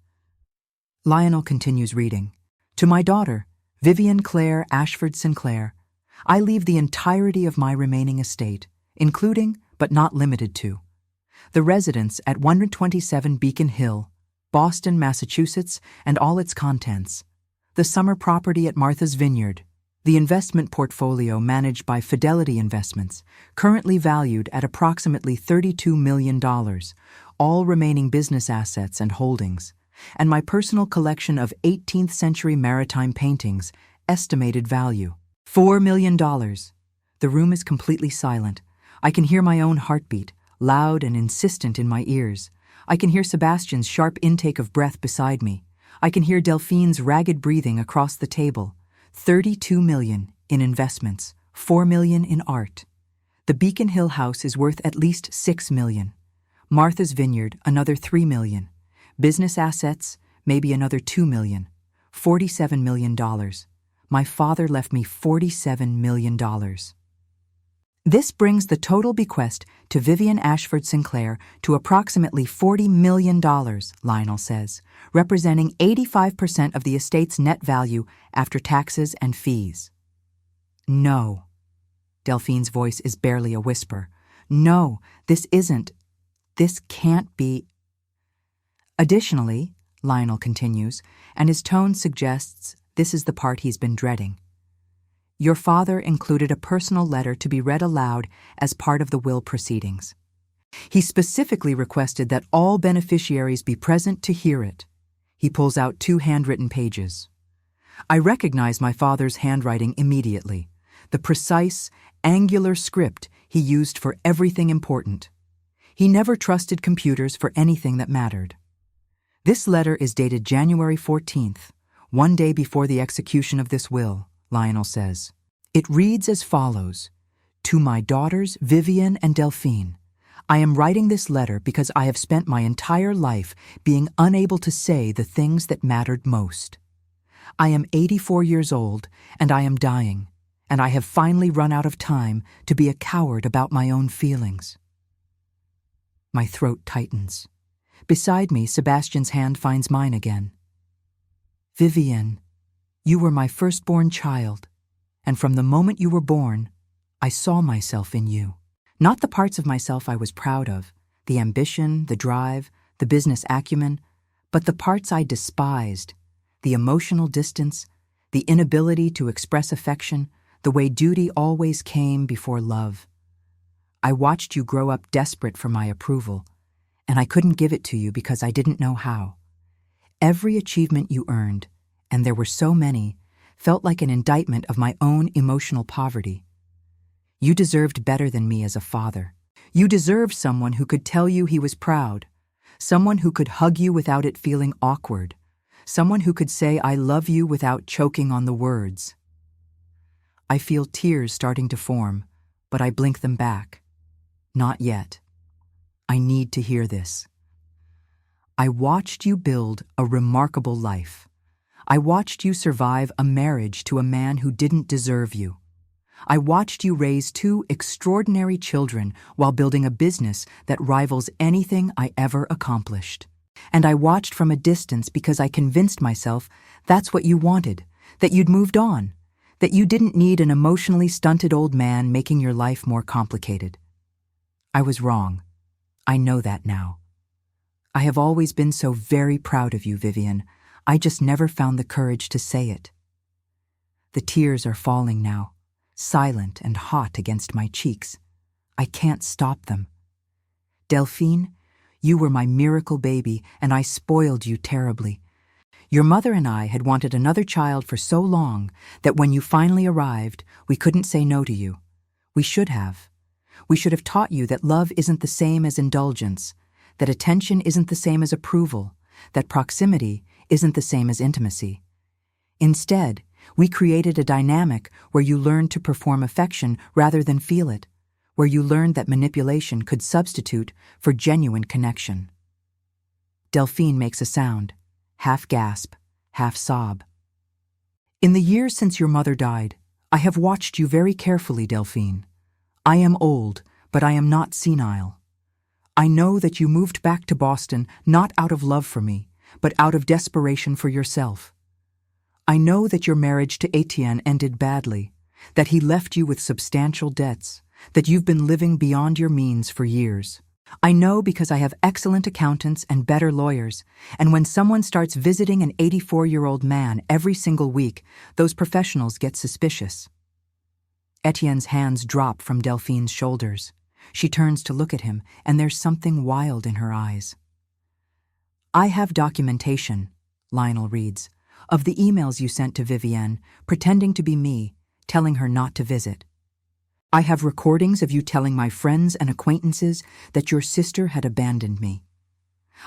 Lionel continues reading. "To my daughter, Vivienne Claire Ashford Sinclair, I leave the entirety of my remaining estate, including, but not limited to, the residence at 127 Beacon Hill, Boston, Massachusetts, and all its contents, the summer property at Martha's Vineyard, the investment portfolio managed by Fidelity Investments, currently valued at approximately $32 million, all remaining business assets and holdings, and my personal collection of 18th century maritime paintings, estimated value, $4 million. The room is completely silent. I can hear my own heartbeat, loud and insistent in my ears. I can hear Sebastian's sharp intake of breath beside me. I can hear Delphine's ragged breathing across the table. $32 million in investments, $4 million in art. The Beacon Hill house is worth at least $6 million. Martha's Vineyard, another $3 million. Business assets, maybe another $2 million. $47 million. My father left me $47 million. This brings the total bequest to Vivienne Ashford Sinclair to approximately $40 million, Lionel says, representing 85% of the estate's net value after taxes and fees. No. Delphine's voice is barely a whisper. No, this isn't. This can't be. Additionally, Lionel continues, and his tone suggests this is the part he's been dreading. Your father included a personal letter to be read aloud as part of the will proceedings. He specifically requested that all beneficiaries be present to hear it. He pulls out 2 handwritten pages. I recognize my father's handwriting immediately, the precise, angular script he used for everything important. He never trusted computers for anything that mattered. This letter is dated January 14th, one day before the execution of this will, Lionel says. It reads as follows: To my daughters, Vivian and Delphine, I am writing this letter because I have spent my entire life being unable to say the things that mattered most. I am 84 years old, and I am dying, and I have finally run out of time to be a coward about my own feelings. My throat tightens. Beside me, Sebastian's hand finds mine again. Vivian, you were my firstborn child, and from the moment you were born, I saw myself in you. Not the parts of myself I was proud of, the ambition, the drive, the business acumen, but the parts I despised, the emotional distance, the inability to express affection, the way duty always came before love. I watched you grow up desperate for my approval, and I couldn't give it to you because I didn't know how. Every achievement you earned, and there were so many, felt like an indictment of my own emotional poverty. You deserved better than me as a father. You deserved someone who could tell you he was proud, someone who could hug you without it feeling awkward, someone who could say I love you without choking on the words. I feel tears starting to form, but I blink them back. Not yet. I need to hear this. I watched you build a remarkable life. I watched you survive a marriage to a man who didn't deserve you. I watched you raise 2 extraordinary children while building a business that rivals anything I ever accomplished. And I watched from a distance because I convinced myself that's what you wanted, that you'd moved on, that you didn't need an emotionally stunted old man making your life more complicated. I was wrong. I know that now. I have always been so very proud of you, Vivian. I just never found the courage to say it. The tears are falling now, silent and hot against my cheeks. I can't stop them. Delphine, you were my miracle baby, and I spoiled you terribly. Your mother and I had wanted another child for so long that when you finally arrived, we couldn't say no to you. We should have. We should have taught you that love isn't the same as indulgence, that attention isn't the same as approval, that proximity isn't the same as intimacy. Instead, we created a dynamic where you learned to perform affection rather than feel it, where you learned that manipulation could substitute for genuine connection. Delphine makes a sound, half gasp, half sob. In the years since your mother died, I have watched you very carefully, Delphine. I am old, but I am not senile. I know that you moved back to Boston not out of love for me, but out of desperation for yourself. I know that your marriage to Etienne ended badly, that he left you with substantial debts, that you've been living beyond your means for years. I know because I have excellent accountants and better lawyers, and when someone starts visiting an 84-year-old man every single week, those professionals get suspicious. Etienne's hands drop from Delphine's shoulders. She turns to look at him, and there's something wild in her eyes. I have documentation, Lionel reads, of the emails you sent to Vivienne, pretending to be me, telling her not to visit. I have recordings of you telling my friends and acquaintances that your sister had abandoned me.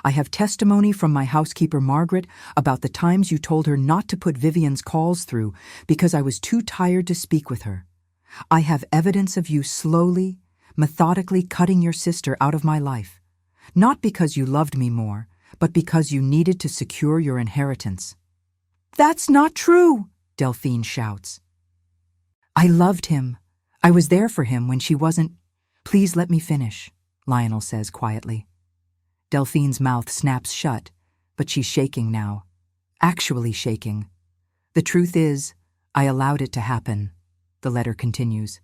I have testimony from my housekeeper Margaret about the times you told her not to put Vivian's calls through because I was too tired to speak with her. I have evidence of you slowly, methodically cutting your sister out of my life, not because you loved me more, but because you needed to secure your inheritance. That's not true, Delphine shouts. I loved him. I was there for him when she wasn't. Please let me finish, Lionel says quietly. Delphine's mouth snaps shut, but she's shaking now. Actually shaking. The truth is, I allowed it to happen, the letter continues.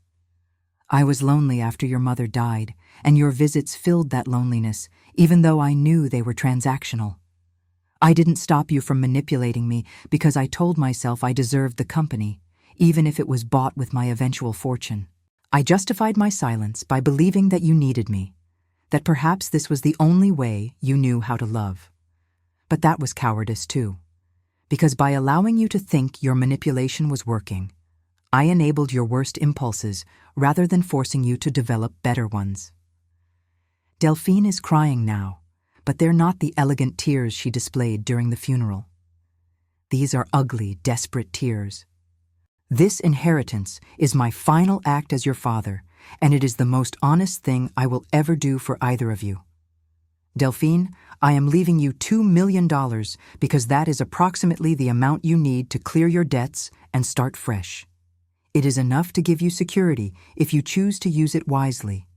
I was lonely after your mother died, and your visits filled that loneliness, even though I knew they were transactional. I didn't stop you from manipulating me because I told myself I deserved the company, even if it was bought with my eventual fortune. I justified my silence by believing that you needed me, that perhaps this was the only way you knew how to love. But that was cowardice too, because by allowing you to think your manipulation was working, I enabled your worst impulses rather than forcing you to develop better ones. Delphine is crying now, but they're not the elegant tears she displayed during the funeral. These are ugly, desperate tears. This inheritance is my final act as your father, and it is the most honest thing I will ever do for either of you. Delphine, I am leaving you $2 million because that is approximately the amount you need to clear your debts and start fresh. It is enough to give you security if you choose to use it wisely.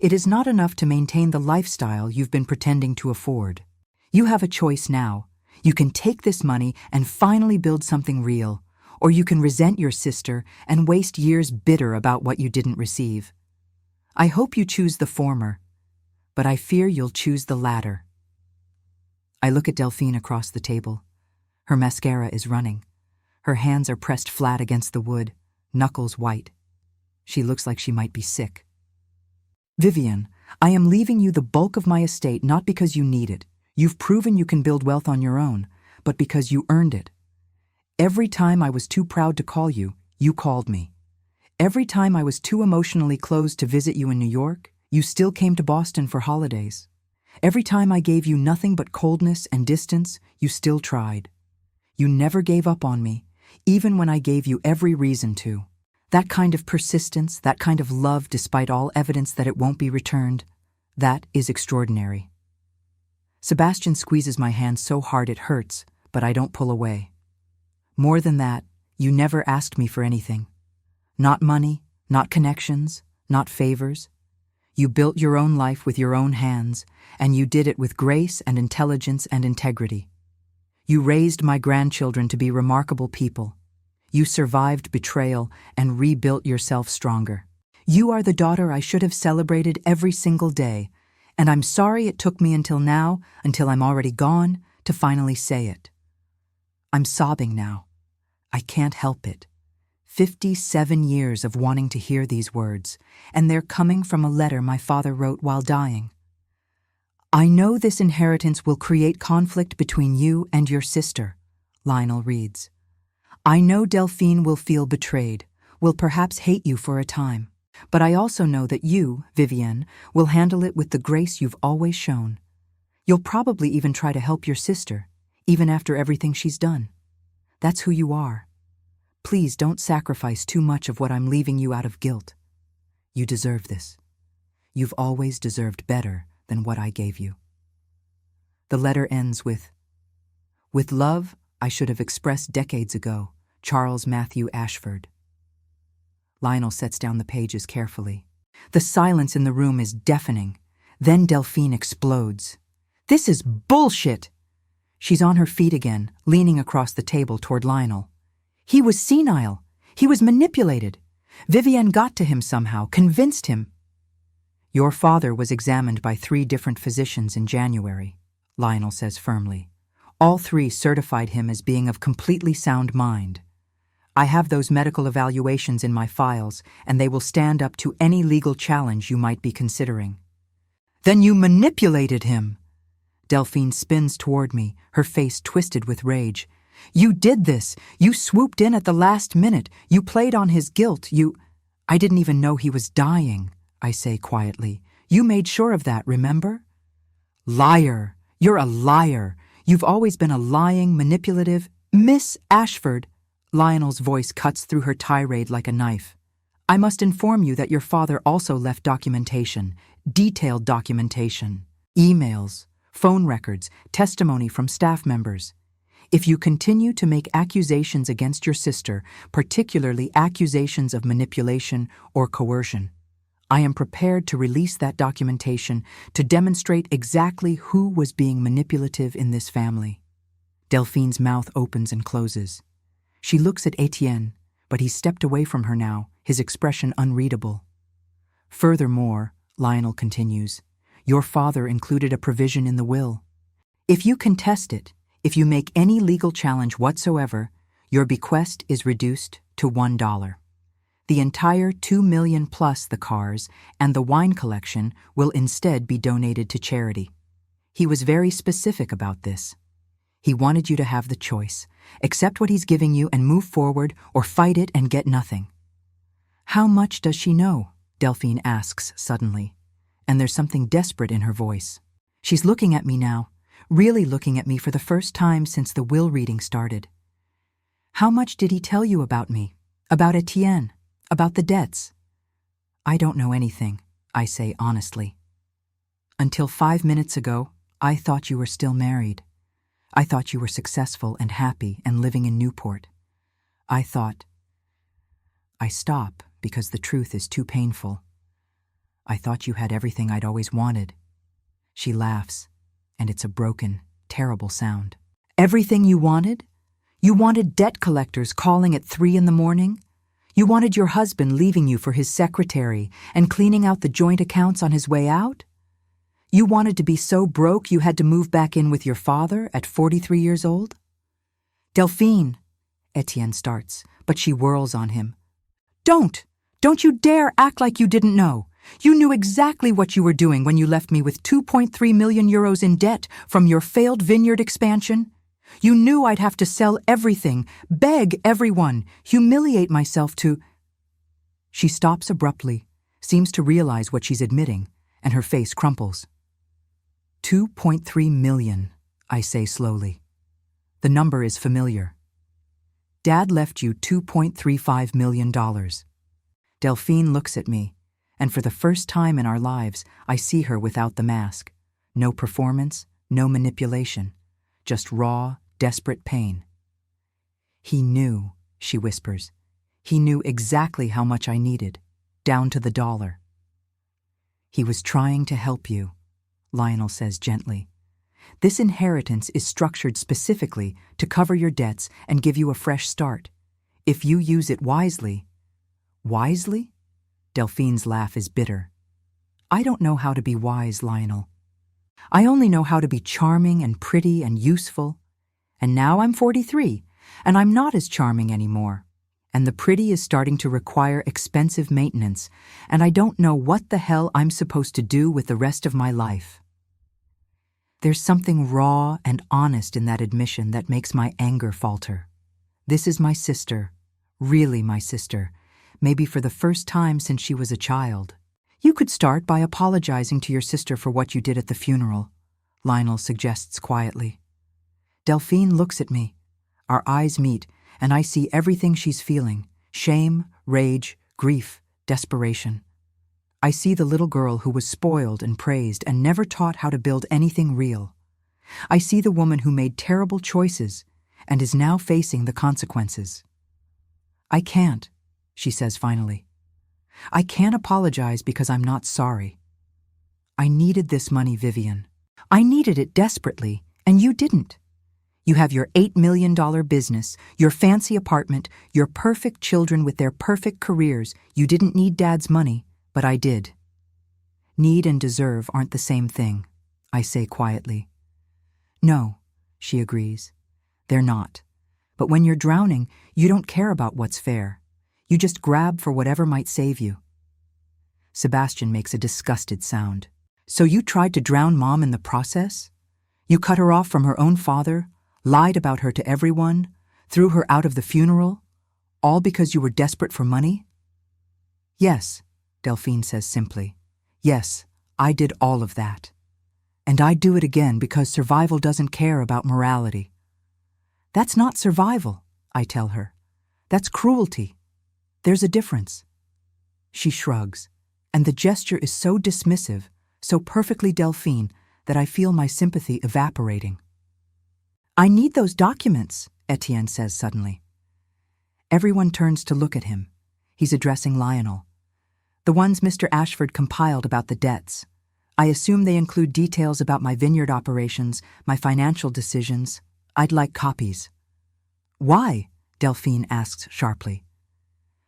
It is not enough to maintain the lifestyle you've been pretending to afford. You have a choice now. You can take this money and finally build something real, or you can resent your sister and waste years bitter about what you didn't receive. I hope you choose the former, but I fear you'll choose the latter. I look at Delphine across the table. Her mascara is running. Her hands are pressed flat against the wood, knuckles white. She looks like she might be sick. Vivian, I am leaving you the bulk of my estate not because you need it. You've proven you can build wealth on your own, but because you earned it. Every time I was too proud to call you, you called me. Every time I was too emotionally closed to visit you in New York, you still came to Boston for holidays. Every time I gave you nothing but coldness and distance, you still tried. You never gave up on me, even when I gave you every reason to. That kind of persistence, that kind of love despite all evidence that it won't be returned, that is extraordinary. Sebastian squeezes my hand so hard it hurts, but I don't pull away. More than that, you never asked me for anything. Not money, not connections, not favors. You built your own life with your own hands, and you did it with grace and intelligence and integrity. You raised my grandchildren to be remarkable people. You survived betrayal and rebuilt yourself stronger. You are the daughter I should have celebrated every single day, and I'm sorry it took me until now, until I'm already gone, to finally say it. I'm sobbing now. I can't help it. 57 years of wanting to hear these words, and they're coming from a letter my father wrote while dying. I know this inheritance will create conflict between you and your sister, Lionel reads. I know Delphine will feel betrayed, will perhaps hate you for a time, but I also know that you, Vivienne, will handle it with the grace you've always shown. You'll probably even try to help your sister, even after everything she's done. That's who you are. Please don't sacrifice too much of what I'm leaving you out of guilt. You deserve this. You've always deserved better than what I gave you. The letter ends with love I should have expressed decades ago, Charles Matthew Ashford. Lionel sets down the pages carefully. The silence in the room is deafening. Then Delphine explodes. This is bullshit! She's on her feet again, leaning across the table toward Lionel. He was senile. He was manipulated. Vivienne got to him somehow, convinced him. Your father was examined by 3 different physicians in January, Lionel says firmly. All 3 certified him as being of completely sound mind. I have those medical evaluations in my files, and they will stand up to any legal challenge you might be considering. Then you manipulated him! Delphine spins toward me, her face twisted with rage. You did this! You swooped in at the last minute! You played on his guilt! I didn't even know he was dying, I say quietly. You made sure of that, remember? Liar! You're a liar! You've always been a lying, manipulative... Miss Ashford! Lionel's voice cuts through her tirade like a knife. I must inform you that your father also left documentation, detailed documentation, emails, phone records, testimony from staff members. If you continue to make accusations against your sister, particularly accusations of manipulation or coercion, I am prepared to release that documentation to demonstrate exactly who was being manipulative in this family. Delphine's mouth opens and closes. She looks at Etienne, but he's stepped away from her now, his expression unreadable. Furthermore, Lionel continues, your father included a provision in the will. If you contest it, If you make any legal challenge whatsoever, your bequest is reduced to $1. The entire $2 million plus the cars and the wine collection will instead be donated to charity. He was very specific about this. He wanted you to have the choice. Accept what he's giving you and move forward, or fight it and get nothing. How much does she know? Delphine asks suddenly, and there's something desperate in her voice. She's looking at me now, really looking at me for the first time since the will reading started. How much did he tell you about me? About Etienne? About the debts? I don't know anything, I say honestly. Until 5 minutes ago, I thought you were still married. I thought you were successful and happy and living in Newport. I stop because the truth is too painful. I thought you had everything I'd always wanted. She laughs, and it's a broken, terrible sound. Everything you wanted? You wanted debt collectors calling at 3 in the morning? You wanted your husband leaving you for his secretary and cleaning out the joint accounts on his way out? You wanted to be so broke you had to move back in with your father at 43 years old? Delphine, Etienne starts, but she whirls on him. Don't you dare act like you didn't know. You knew exactly what you were doing when you left me with 2.3 million euros in debt from your failed vineyard expansion. You knew I'd have to sell everything, beg everyone, humiliate myself to... She stops abruptly, seems to realize what she's admitting, and her face crumples. 2.3 million, I say slowly. The number is familiar. Dad left you $2.35 million. Delphine looks at me, and for the first time in our lives, I see her without the mask. No performance, no manipulation, just raw, desperate pain. He knew, she whispers. He knew exactly how much I needed, down to the dollar. He was trying to help you, Lionel says gently. This inheritance is structured specifically to cover your debts and give you a fresh start. If you use it wisely... Wisely? Delphine's laugh is bitter. I don't know how to be wise, Lionel. I only know how to be charming and pretty and useful. And now I'm 43, and I'm not as charming anymore. And the pretty is starting to require expensive maintenance, and I don't know what the hell I'm supposed to do with the rest of my life. There's something raw and honest in that admission that makes my anger falter. This is my sister, really my sister, maybe for the first time since she was a child. You could start by apologizing to your sister for what you did at the funeral, Lionel suggests quietly. Delphine looks at me. Our eyes meet, and I see everything she's feeling: shame, rage, grief, desperation. I see the little girl who was spoiled and praised and never taught how to build anything real. I see the woman who made terrible choices and is now facing the consequences. I can't, she says finally. I can't apologize because I'm not sorry. I needed this money, Vivian. I needed it desperately, and you didn't. You have your $8 million business, your fancy apartment, your perfect children with their perfect careers. You didn't need Dad's money, but I did. Need and deserve aren't the same thing, I say quietly. No, she agrees. They're not. But when you're drowning, you don't care about what's fair. You just grab for whatever might save you. Sebastian makes a disgusted sound. So you tried to drown Mom in the process? You cut her off from her own father, lied about her to everyone, threw her out of the funeral, all because you were desperate for money? Yes, Delphine says simply. Yes, I did all of that. And I'd do it again because survival doesn't care about morality. That's not survival, I tell her. That's cruelty. There's a difference. She shrugs, and the gesture is so dismissive, so perfectly Delphine, that I feel my sympathy evaporating. I need those documents, Etienne says suddenly. Everyone turns to look at him. He's addressing Lionel. The ones Mr. Ashford compiled about the debts. I assume they include details about my vineyard operations, my financial decisions. I'd like copies. Why? Delphine asks sharply.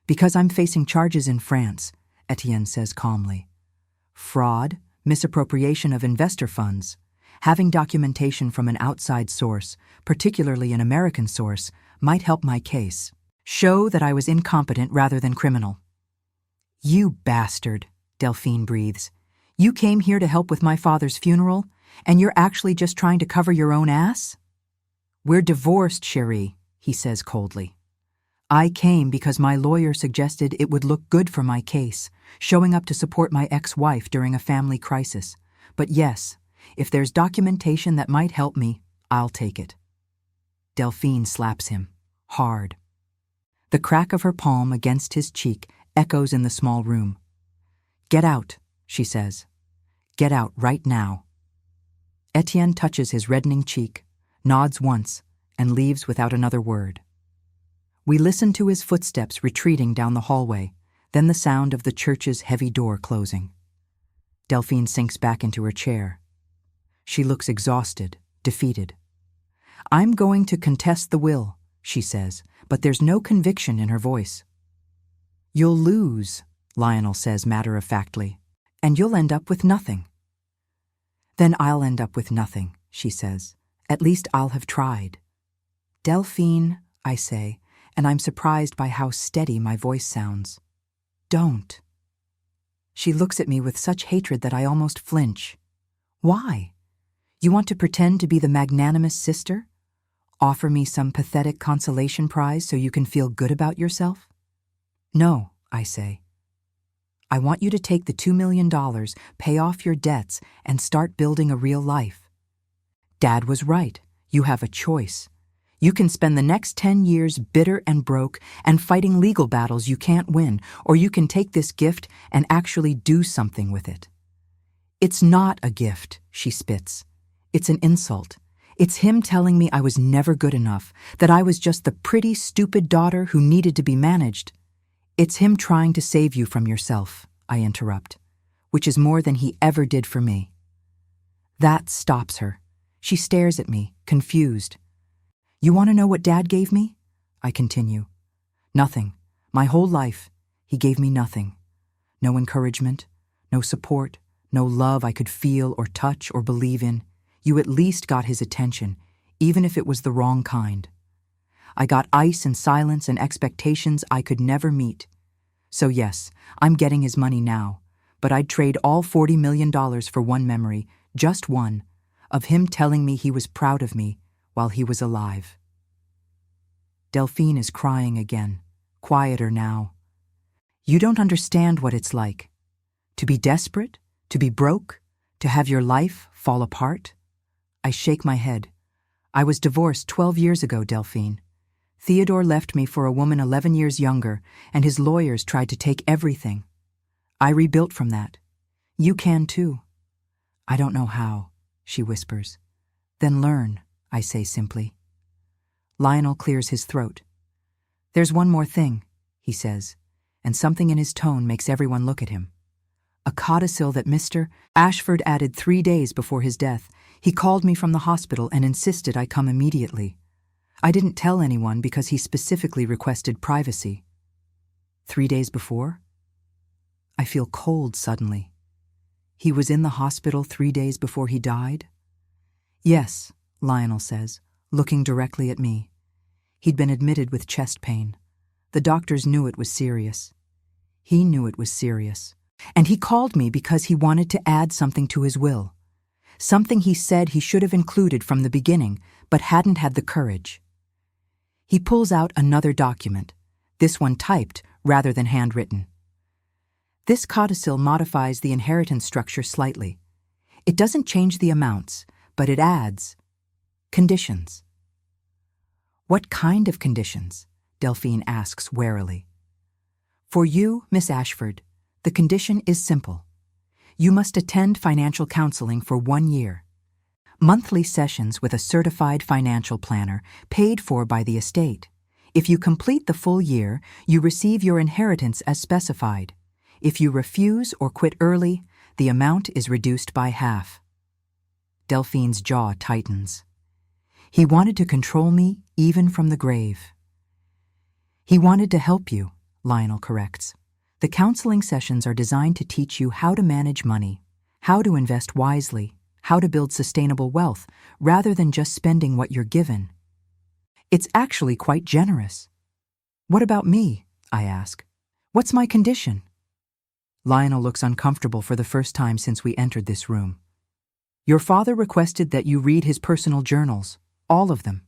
Because I'm facing charges in France, Etienne says calmly. Fraud, misappropriation of investor funds, Having documentation from an outside source, particularly an American source, might help my case. Show that I was incompetent rather than criminal. You bastard, Delphine breathes. You came here to help with my father's funeral, and you're actually just trying to cover your own ass? We're divorced, chérie, he says coldly. I came because my lawyer suggested it would look good for my case, showing up to support my ex-wife during a family crisis. But yes, if there's documentation that might help me, I'll take it. Delphine slaps him, hard. The crack of her palm against his cheek echoes in the small room. Get out, she says. Get out right now. Etienne touches his reddening cheek, nods once, and leaves without another word. We listen to his footsteps retreating down the hallway, then the sound of the church's heavy door closing. Delphine sinks back into her chair. She looks exhausted, defeated. I'm going to contest the will, she says, but there's no conviction in her voice. You'll lose, Lionel says matter-of-factly, and you'll end up with nothing. Then I'll end up with nothing, she says. At least I'll have tried. Delphine, I say, and I'm surprised by how steady my voice sounds. Don't. She looks at me with such hatred that I almost flinch. Why? You want to pretend to be the magnanimous sister? Offer me some pathetic consolation prize so you can feel good about yourself? No, I say. I want you to take the $2 million, pay off your debts, and start building a real life. Dad was right. You have a choice. You can spend the next 10 years bitter and broke and fighting legal battles you can't win, or you can take this gift and actually do something with it. It's not a gift, she spits. It's an insult. It's him telling me I was never good enough, that I was just the pretty, stupid daughter who needed to be managed. It's him trying to save you from yourself, I interrupt, which is more than he ever did for me. That stops her. She stares at me, confused. You want to know what Dad gave me? I continue. Nothing. My whole life, he gave me nothing. No encouragement, no support, no love I could feel or touch or believe in. You at least got his attention, even if it was the wrong kind. I got ice and silence and expectations I could never meet. So yes, I'm getting his money now, but I'd trade all $40 million for one memory, just one, of him telling me he was proud of me while he was alive. Delphine is crying again, quieter now. You don't understand what it's like. To be desperate, to be broke, to have your life fall apart. I shake my head. I was divorced 12 years ago, Delphine. Theodore left me for a woman 11 years younger, and his lawyers tried to take everything. I rebuilt from that. You can too. I don't know how, she whispers. Then learn, I say simply. Lionel clears his throat. There's one more thing, he says, and something in his tone makes everyone look at him. A codicil that Mr. Ashford added 3 days before his death. He called me from the hospital and insisted I come immediately. I didn't tell anyone because he specifically requested privacy. 3 days before? I feel cold suddenly. He was in the hospital 3 days before he died? Yes, Lionel says, looking directly at me. He'd been admitted with chest pain. The doctors knew it was serious. He knew it was serious. And he called me because he wanted to add something to his will. Something he said he should have included from the beginning, but hadn't had the courage. He pulls out another document, this one typed rather than handwritten. This codicil modifies the inheritance structure slightly. It doesn't change the amounts, but it adds conditions. What kind of conditions? Delphine asks warily. For you, Miss Ashford, the condition is simple. You must attend financial counseling for 1 year. Monthly sessions with a certified financial planner paid for by the estate. If you complete the full year, you receive your inheritance as specified. If you refuse or quit early, the amount is reduced by half. Delphine's jaw tightens. He wanted to control me even from the grave. He wanted to help you, Lionel corrects. The counseling sessions are designed to teach you how to manage money, how to invest wisely, how to build sustainable wealth rather than just spending what you're given. It's actually quite generous. What about me? I ask. What's my condition? Lionel looks uncomfortable for the first time since we entered this room. Your father requested that you read his personal journals, all of them.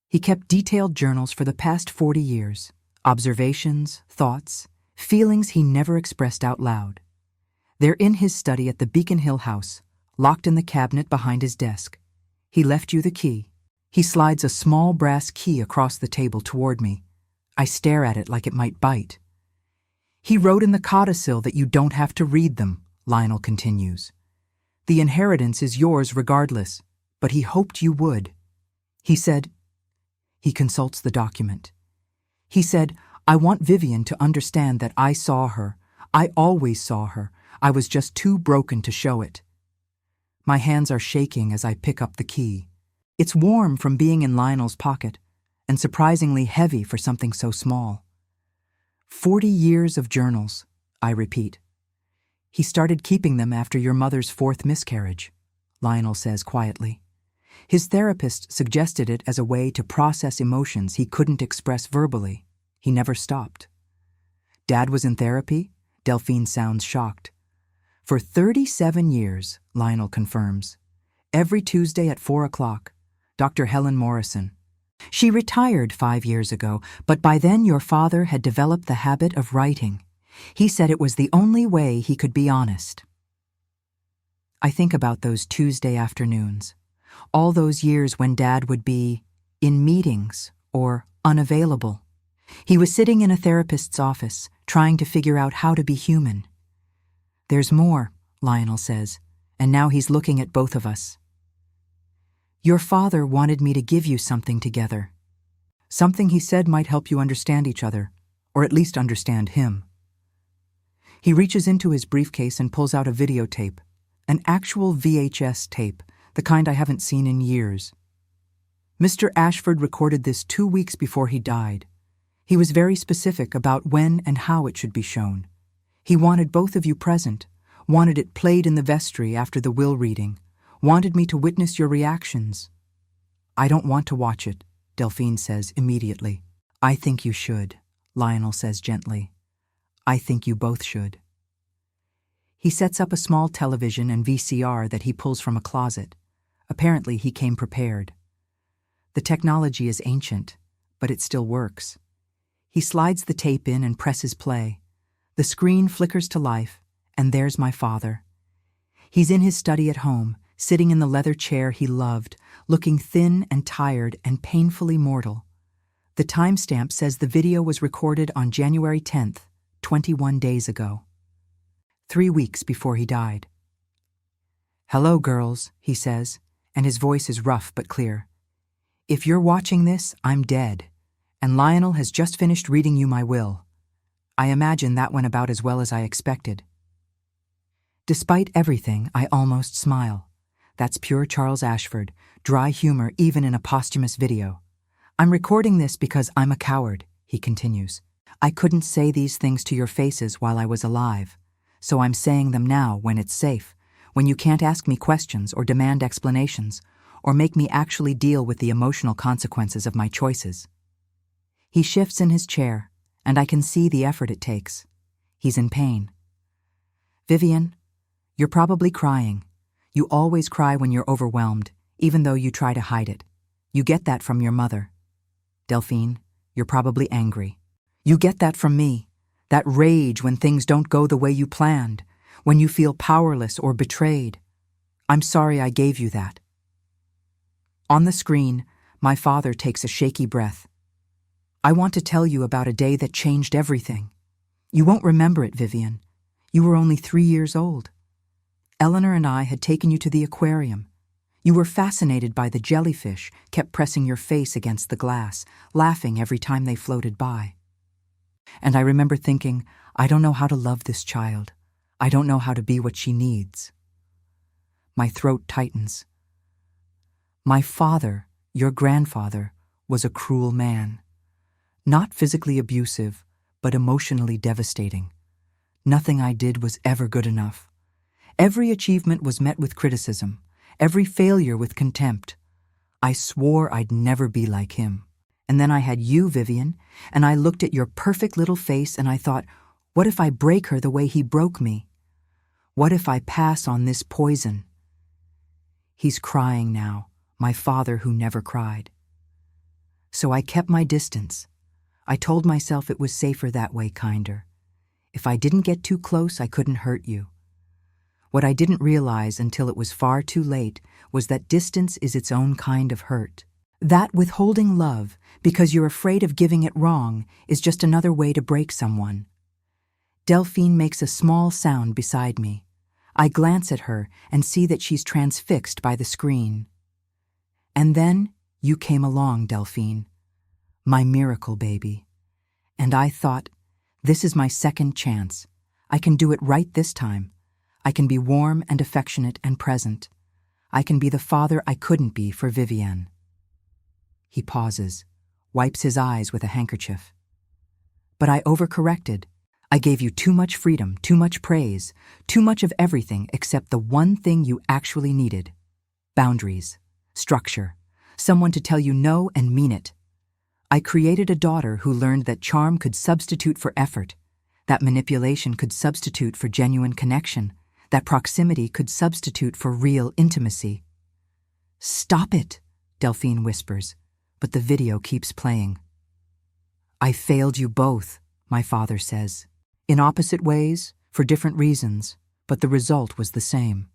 He kept detailed journals for the past 40 years, observations, thoughts, feelings he never expressed out loud. They're in his study at the Beacon Hill house, locked in the cabinet behind his desk. He left you the key. He slides a small brass key across the table toward me. I stare at it like it might bite. He wrote in the codicil that you don't have to read them, Lionel continues. The inheritance is yours regardless, but he hoped you would. He said, he consults the document. He said, I want Vivian to understand that I saw her. I always saw her. I was just too broken to show it. My hands are shaking as I pick up the key. It's warm from being in Lionel's pocket, and surprisingly heavy for something so small. 40 years of journals, I repeat. He started keeping them after your mother's 4th miscarriage, Lionel says quietly. His therapist suggested it as a way to process emotions he couldn't express verbally. He never stopped. Dad was in therapy? Delphine sounds shocked. For 37 years, Lionel confirms. Every Tuesday at 4 o'clock, Dr. Helen Morrison. She retired 5 years ago, but by then your father had developed the habit of writing. He said it was the only way he could be honest. I think about those Tuesday afternoons, all those years when Dad would be in meetings or unavailable. He was sitting in a therapist's office, trying to figure out how to be human. There's more, Lionel says, and now he's looking at both of us. Your father wanted me to give you something together. Something he said might help you understand each other, or at least understand him. He reaches into his briefcase and pulls out a videotape, an actual VHS tape, the kind I haven't seen in years. Mr. Ashford recorded this 2 weeks before he died. He was very specific about when and how it should be shown. He wanted both of you present, wanted it played in the vestry after the will reading, wanted me to witness your reactions. I don't want to watch it, Delphine says immediately. I think you should, Lionel says gently. I think you both should. He sets up a small television and VCR that he pulls from a closet. Apparently he came prepared. The technology is ancient, but it still works. He slides the tape in and presses play. The screen flickers to life, and there's my father. He's in his study at home, sitting in the leather chair he loved, looking thin and tired and painfully mortal. The timestamp says the video was recorded on January 10th, 21 days ago. 3 weeks before he died. Hello, girls, he says, and his voice is rough but clear. If you're watching this, I'm dead, and Lionel has just finished reading you my will. I imagine that went about as well as I expected. Despite everything, I almost smile. That's pure Charles Ashford, dry humor even in a posthumous video. I'm recording this because I'm a coward, he continues. I couldn't say these things to your faces while I was alive, so I'm saying them now when it's safe, when you can't ask me questions or demand explanations, or make me actually deal with the emotional consequences of my choices. He shifts in his chair, and I can see the effort it takes. He's in pain. Vivian, you're probably crying. You always cry when you're overwhelmed, even though you try to hide it. You get that from your mother. Delphine, you're probably angry. You get that from me, that rage when things don't go the way you planned, when you feel powerless or betrayed. I'm sorry I gave you that. On the screen, my father takes a shaky breath. I want to tell you about a day that changed everything. You won't remember it, Vivian. You were only 3 years old. Eleanor and I had taken you to the aquarium. You were fascinated by the jellyfish, kept pressing your face against the glass, laughing every time they floated by. And I remember thinking, I don't know how to love this child. I don't know how to be what she needs. My throat tightens. My father, your grandfather, was a cruel man. Not physically abusive, but emotionally devastating. Nothing I did was ever good enough. Every achievement was met with criticism, every failure with contempt. I swore I'd never be like him. And then I had you, Vivian, and I looked at your perfect little face and I thought, what if I break her the way he broke me? What if I pass on this poison? He's crying now, my father who never cried. So I kept my distance. I told myself it was safer that way, kinder. If I didn't get too close, I couldn't hurt you. What I didn't realize until it was far too late was that distance is its own kind of hurt. That withholding love, because you're afraid of giving it wrong, is just another way to break someone. Delphine makes a small sound beside me. I glance at her and see that she's transfixed by the screen. And then you came along, Delphine. My miracle baby. And I thought, this is my second chance. I can do it right this time. I can be warm and affectionate and present. I can be the father I couldn't be for Vivienne. He pauses, wipes his eyes with a handkerchief. But I overcorrected. I gave you too much freedom, too much praise, too much of everything except the one thing you actually needed. Boundaries, structure, someone to tell you no and mean it. I created a daughter who learned that charm could substitute for effort, that manipulation could substitute for genuine connection, that proximity could substitute for real intimacy. Stop it, Delphine whispers, but the video keeps playing. I failed you both, my father says. In opposite ways, for different reasons, but the result was the same.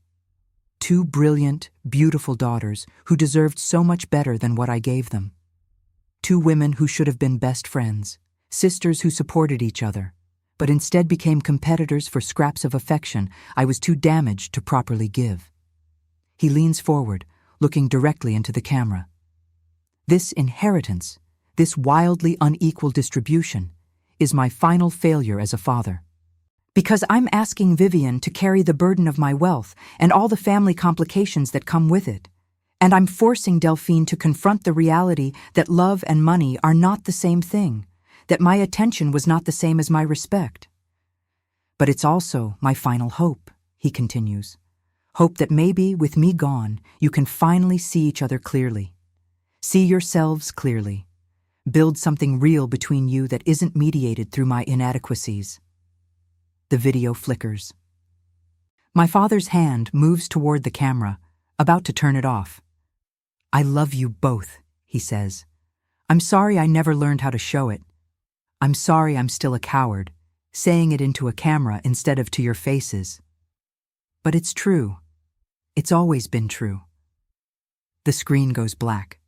Two brilliant, beautiful daughters who deserved so much better than what I gave them. Two women who should have been best friends, sisters who supported each other, but instead became competitors for scraps of affection I was too damaged to properly give. He leans forward, looking directly into the camera. This inheritance, this wildly unequal distribution, is my final failure as a father. Because I'm asking Vivian to carry the burden of my wealth and all the family complications that come with it. And I'm forcing Delphine to confront the reality that love and money are not the same thing, that my attention was not the same as my respect. But it's also my final hope, he continues. Hope that maybe, with me gone, you can finally see each other clearly. See yourselves clearly. Build something real between you that isn't mediated through my inadequacies. The video flickers. My father's hand moves toward the camera, about to turn it off. I love you both, he says. I'm sorry I never learned how to show it. I'm sorry I'm still a coward, saying it into a camera instead of to your faces. But it's true. It's always been true. The screen goes black.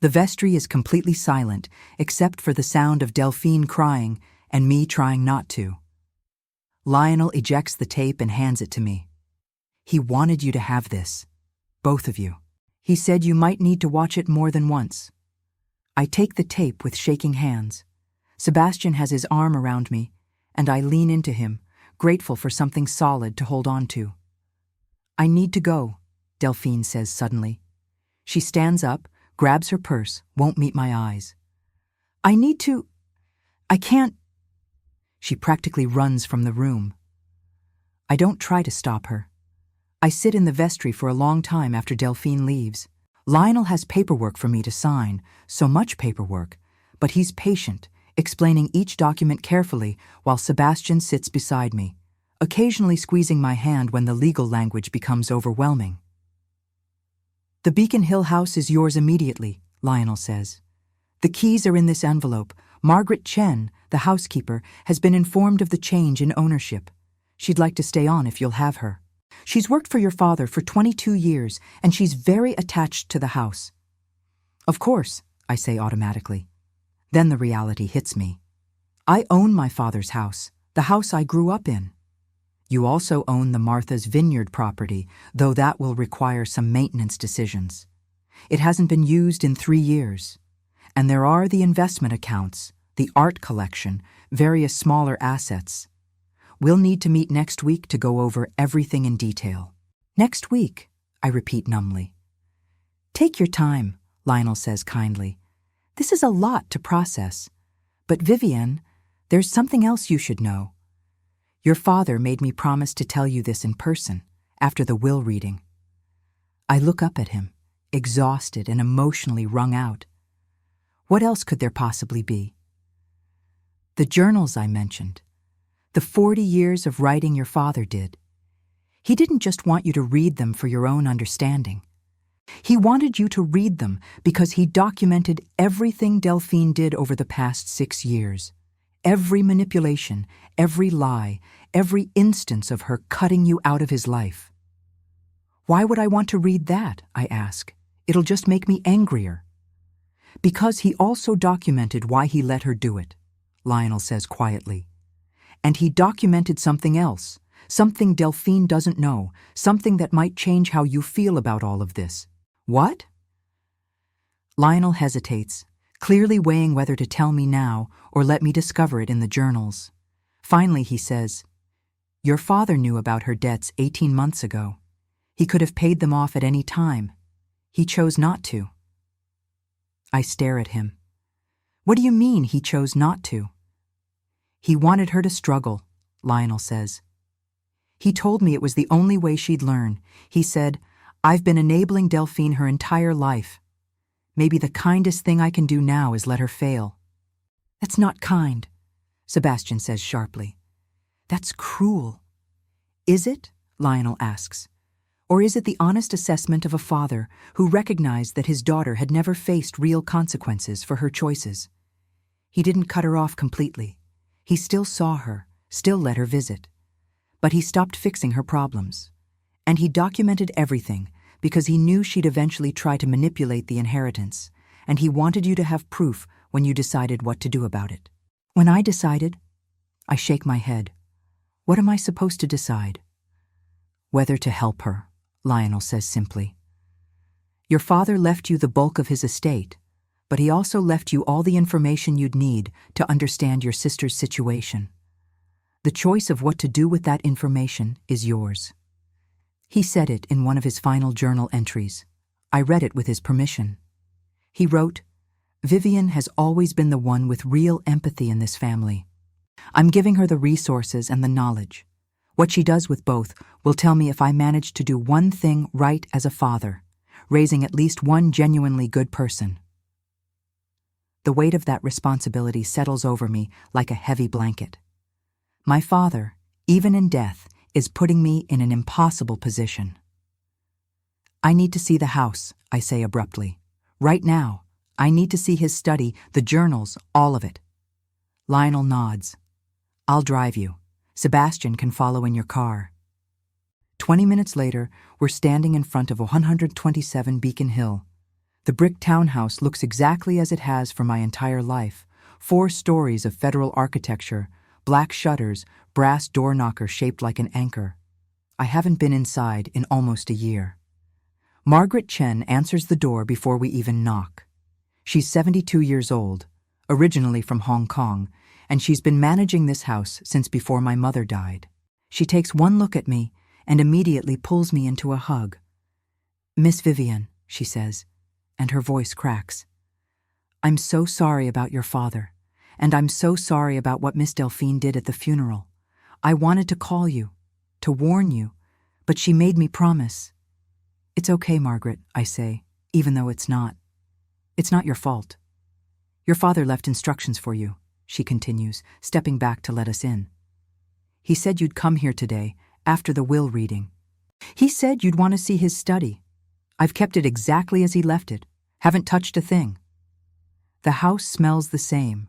The vestry is completely silent, except for the sound of Delphine crying and me trying not to. Lionel ejects the tape and hands it to me. He wanted you to have this, both of you. He said you might need to watch it more than once. I take the tape with shaking hands. Sebastian has his arm around me, and I lean into him, grateful for something solid to hold on to. I need to go, Delphine says suddenly. She stands up, grabs her purse, won't meet my eyes. I can't. She practically runs from the room. I don't try to stop her. I sit in the vestry for a long time after Delphine leaves. Lionel has paperwork for me to sign, so much paperwork, but he's patient, explaining each document carefully while Sebastian sits beside me, occasionally squeezing my hand when the legal language becomes overwhelming. The Beacon Hill house is yours immediately, Lionel says. The keys are in this envelope. Margaret Chen, the housekeeper, has been informed of the change in ownership. She'd like to stay on if you'll have her. She's worked for your father for 22 years, and she's very attached to the house. Of course, I say automatically. Then the reality hits me. I own my father's house, the house I grew up in. You also own the Martha's Vineyard property, though that will require some maintenance decisions. It hasn't been used in 3 years. And there are the investment accounts, the art collection, various smaller assets. We'll need to meet next week to go over everything in detail. Next week, I repeat numbly. Take your time, Lionel says kindly. This is a lot to process. But Vivienne, there's something else you should know. Your father made me promise to tell you this in person, after the will reading. I look up at him, exhausted and emotionally wrung out. What else could there possibly be? The journals I mentioned. The 40 years of writing your father did. He didn't just want you to read them for your own understanding. He wanted you to read them because he documented everything Delphine did over the past 6 years. Every manipulation, every lie, every instance of her cutting you out of his life. Why would I want to read that? I ask. It'll just make me angrier. Because he also documented why he let her do it, Lionel says quietly. And he documented something else, something Delphine doesn't know, something that might change how you feel about all of this. What? Lionel hesitates, clearly weighing whether to tell me now or let me discover it in the journals. Finally, he says, "Your father knew about her debts 18 months ago. He could have paid them off at any time. He chose not to." I stare at him. What do you mean he chose not to? He wanted her to struggle, Lionel says. He told me it was the only way she'd learn. He said, "I've been enabling Delphine her entire life. Maybe the kindest thing I can do now is let her fail." That's not kind, Sebastian says sharply. That's cruel. Is it? Lionel asks. Or is it the honest assessment of a father who recognized that his daughter had never faced real consequences for her choices? He didn't cut her off completely. He still saw her, still let her visit. But he stopped fixing her problems. And he documented everything because he knew she'd eventually try to manipulate the inheritance, and he wanted you to have proof when you decided what to do about it. When I decided, I shake my head. What am I supposed to decide? Whether to help her, Lionel says simply. Your father left you the bulk of his estate, but he also left you all the information you'd need to understand your sister's situation. The choice of what to do with that information is yours. He said it in one of his final journal entries. I read it with his permission. He wrote, "Vivian has always been the one with real empathy in this family. I'm giving her the resources and the knowledge. What she does with both will tell me if I manage to do one thing right as a father, raising at least one genuinely good person." The weight of that responsibility settles over me like a heavy blanket. My father, even in death, is putting me in an impossible position. I need to see the house, I say abruptly. Right now, I need to see his study, the journals, all of it. Lionel nods. I'll drive you. Sebastian can follow in your car. 20 minutes later, we're standing in front of 127 Beacon Hill. The brick townhouse looks exactly as it has for my entire life. 4 stories of federal architecture, black shutters, brass door knocker shaped like an anchor. I haven't been inside in almost a year. Margaret Chen answers the door before we even knock. She's 72 years old, originally from Hong Kong, and she's been managing this house since before my mother died. She takes one look at me and immediately pulls me into a hug. "Miss Vivian," she says, and her voice cracks. "I'm so sorry about your father, and I'm so sorry about what Miss Delphine did at the funeral. I wanted to call you, to warn you, but she made me promise." "It's okay, Margaret," I say, even though it's not. "It's not your fault. Your father left instructions for you," she continues, stepping back to let us in. "He said you'd come here today, after the will reading. He said you'd want to see his study. I've kept it exactly as he left it, haven't touched a thing. The house smells the same.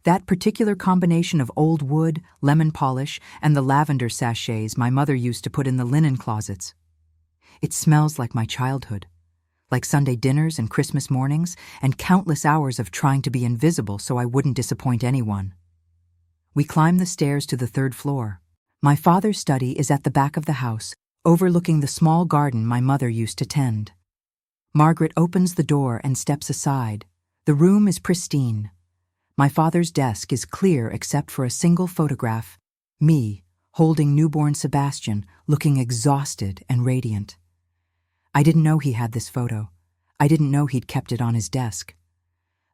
That particular combination of old wood, lemon polish, and the lavender sachets my mother used to put in the linen closets. It smells like my childhood, like Sunday dinners and Christmas mornings, and countless hours of trying to be invisible so I wouldn't disappoint anyone." We climb the stairs to the 3rd floor. My father's study is at the back of the house, overlooking the small garden my mother used to tend. Margaret opens the door and steps aside. The room is pristine. My father's desk is clear except for a single photograph, me, holding newborn Sebastian, looking exhausted and radiant. I didn't know he had this photo. I didn't know he'd kept it on his desk.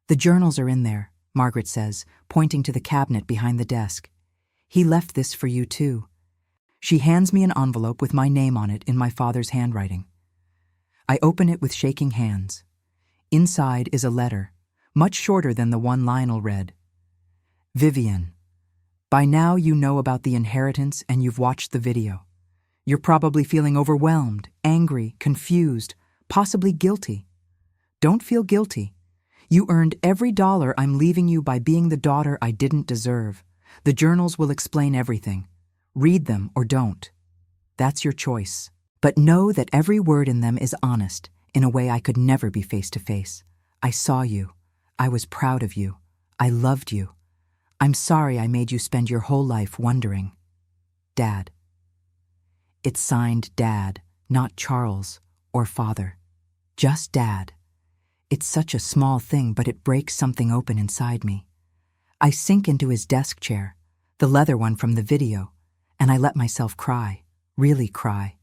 "The journals are in there," Margaret says, pointing to the cabinet behind the desk. "He left this for you too." She hands me an envelope with my name on it in my father's handwriting. I open it with shaking hands. Inside is a letter, much shorter than the one Lionel read. Vivian, by now you know about the inheritance and you've watched the video. You're probably feeling overwhelmed, angry, confused, possibly guilty. Don't feel guilty. You earned every dollar I'm leaving you by being the daughter I didn't deserve. The journals will explain everything. Read them or don't. That's your choice. But know that every word in them is honest, in a way I could never be face to face. I saw you. I was proud of you. I loved you. I'm sorry I made you spend your whole life wondering. Dad. It's signed Dad, not Charles or Father. Just Dad. It's such a small thing, but it breaks something open inside me. I sink into his desk chair, the leather one from the video, and I let myself cry, really cry.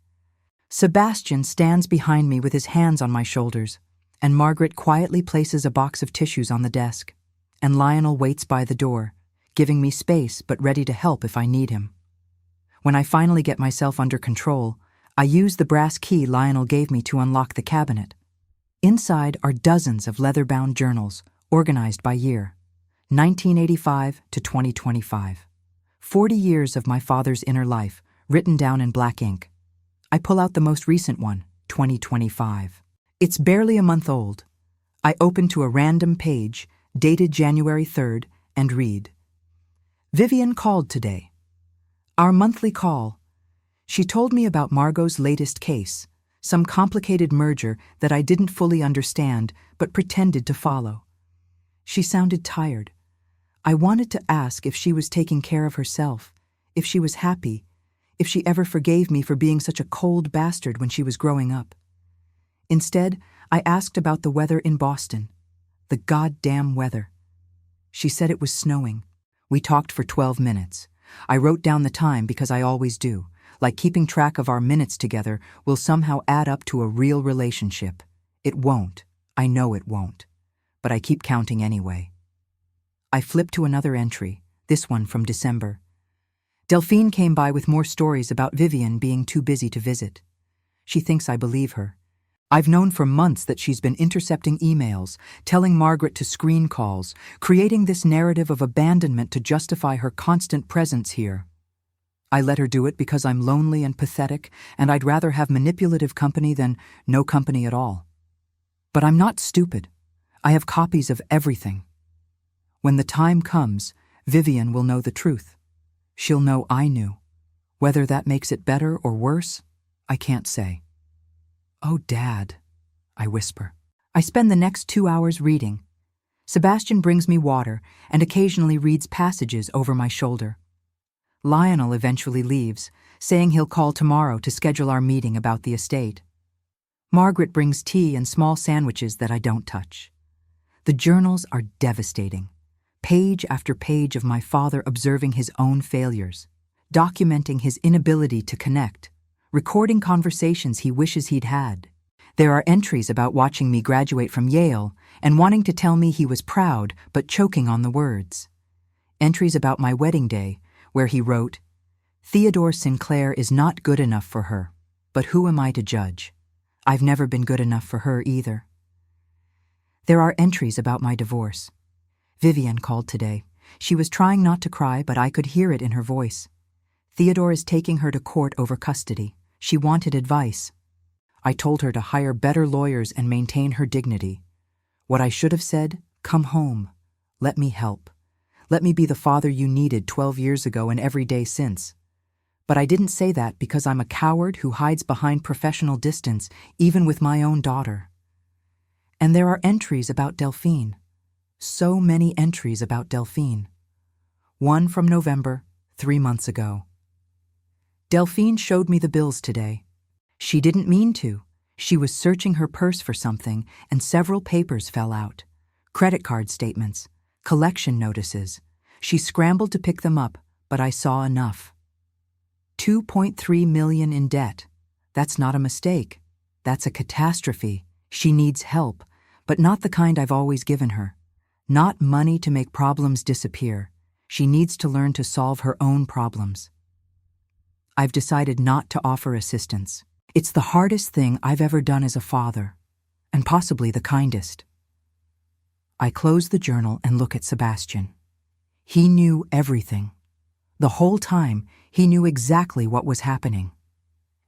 Sebastian stands behind me with his hands on my shoulders, and Margaret quietly places a box of tissues on the desk, and Lionel waits by the door, giving me space but ready to help if I need him. When I finally get myself under control, I use the brass key Lionel gave me to unlock the cabinet. Inside are dozens of leather-bound journals, organized by year, 1985 to 2025. 40 years of my father's inner life, written down in black ink. I pull out the most recent one, 2025. It's barely a month old. I open to a random page, dated January 3rd, and read. Vivian called today. Our monthly call. She told me about Margot's latest case, some complicated merger that I didn't fully understand but pretended to follow. She sounded tired. I wanted to ask if she was taking care of herself, if she was happy, if she ever forgave me for being such a cold bastard when she was growing up. Instead, I asked about the weather in Boston. The goddamn weather. She said it was snowing. We talked for 12 minutes. I wrote down the time because I always do. Like keeping track of our minutes together will somehow add up to a real relationship. It won't. I know it won't. But I keep counting anyway. I flip to another entry, this one from December. Delphine came by with more stories about Vivian being too busy to visit. She thinks I believe her. I've known for months that she's been intercepting emails, telling Margaret to screen calls, creating this narrative of abandonment to justify her constant presence here. I let her do it because I'm lonely and pathetic, and I'd rather have manipulative company than no company at all. But I'm not stupid. I have copies of everything. When the time comes, Vivian will know the truth. She'll know I knew. Whether that makes it better or worse, I can't say. Oh, Dad, I whisper. I spend the next 2 hours reading. Sebastian brings me water and occasionally reads passages over my shoulder. Lionel eventually leaves, saying he'll call tomorrow to schedule our meeting about the estate. Margaret brings tea and small sandwiches that I don't touch. The journals are devastating. Page after page of my father observing his own failures, documenting his inability to connect, recording conversations he wishes he'd had. There are entries about watching me graduate from Yale and wanting to tell me he was proud but choking on the words. Entries about my wedding day, where he wrote, Theodore Sinclair is not good enough for her, but who am I to judge? I've never been good enough for her either. There are entries about my divorce. Vivian called today. She was trying not to cry, but I could hear it in her voice. Theodore is taking her to court over custody. She wanted advice. I told her to hire better lawyers and maintain her dignity. What I should have said, come home. Let me help. Let me be the father you needed 12 years ago and every day since. But I didn't say that because I'm a coward who hides behind professional distance, even with my own daughter. And there are entries about Delphine. So many entries about Delphine. One from November, 3 months ago. Delphine showed me the bills today. She didn't mean to. She was searching her purse for something, and several papers fell out. Credit card statements, collection notices. She scrambled to pick them up, but I saw enough. 2.3 million in debt. That's not a mistake. That's a catastrophe. She needs help, but not the kind I've always given her. Not money to make problems disappear. She needs to learn to solve her own problems. I've decided not to offer assistance. It's the hardest thing I've ever done as a father, and possibly the kindest. I close the journal and look at Sebastian. He knew everything. The whole time, he knew exactly what was happening.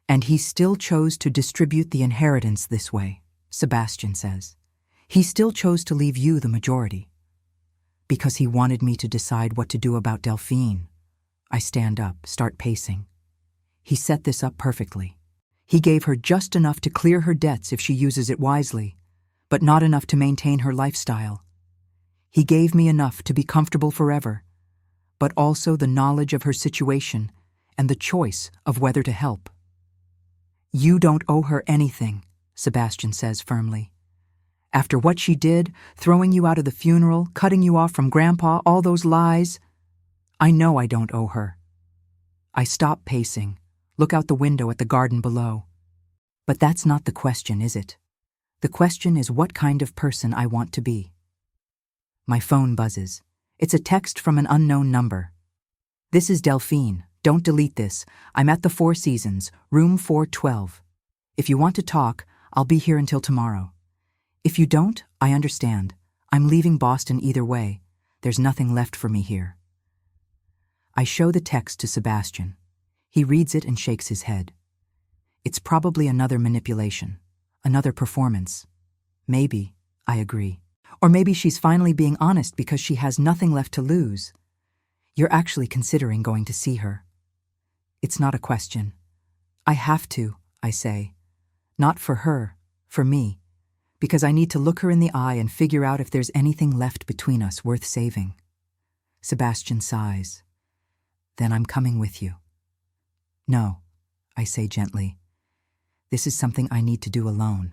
And he still chose to distribute the inheritance this way, Sebastian says. He still chose to leave you the majority. Because he wanted me to decide what to do about Delphine. I stand up, start pacing. He set this up perfectly. He gave her just enough to clear her debts if she uses it wisely, but not enough to maintain her lifestyle. He gave me enough to be comfortable forever, but also the knowledge of her situation and the choice of whether to help. You don't owe her anything, Sebastian says firmly. After what she did, throwing you out of the funeral, cutting you off from Grandpa, all those lies, I know I don't owe her. I stop pacing, look out the window at the garden below. But that's not the question, is it? The question is what kind of person I want to be. My phone buzzes. It's a text from an unknown number. This is Delphine. Don't delete this. I'm at the Four Seasons, room 412. If you want to talk, I'll be here until tomorrow. If you don't, I understand. I'm leaving Boston either way. There's nothing left for me here. I show the text to Sebastian. He reads it and shakes his head. It's probably another manipulation, another performance. Maybe, I agree. Or maybe she's finally being honest because she has nothing left to lose. You're actually considering going to see her. It's not a question. I have to, I say. Not for her, for me. Because I need to look her in the eye and figure out if there's anything left between us worth saving. Sebastian sighs. Then I'm coming with you. No, I say gently. This is something I need to do alone.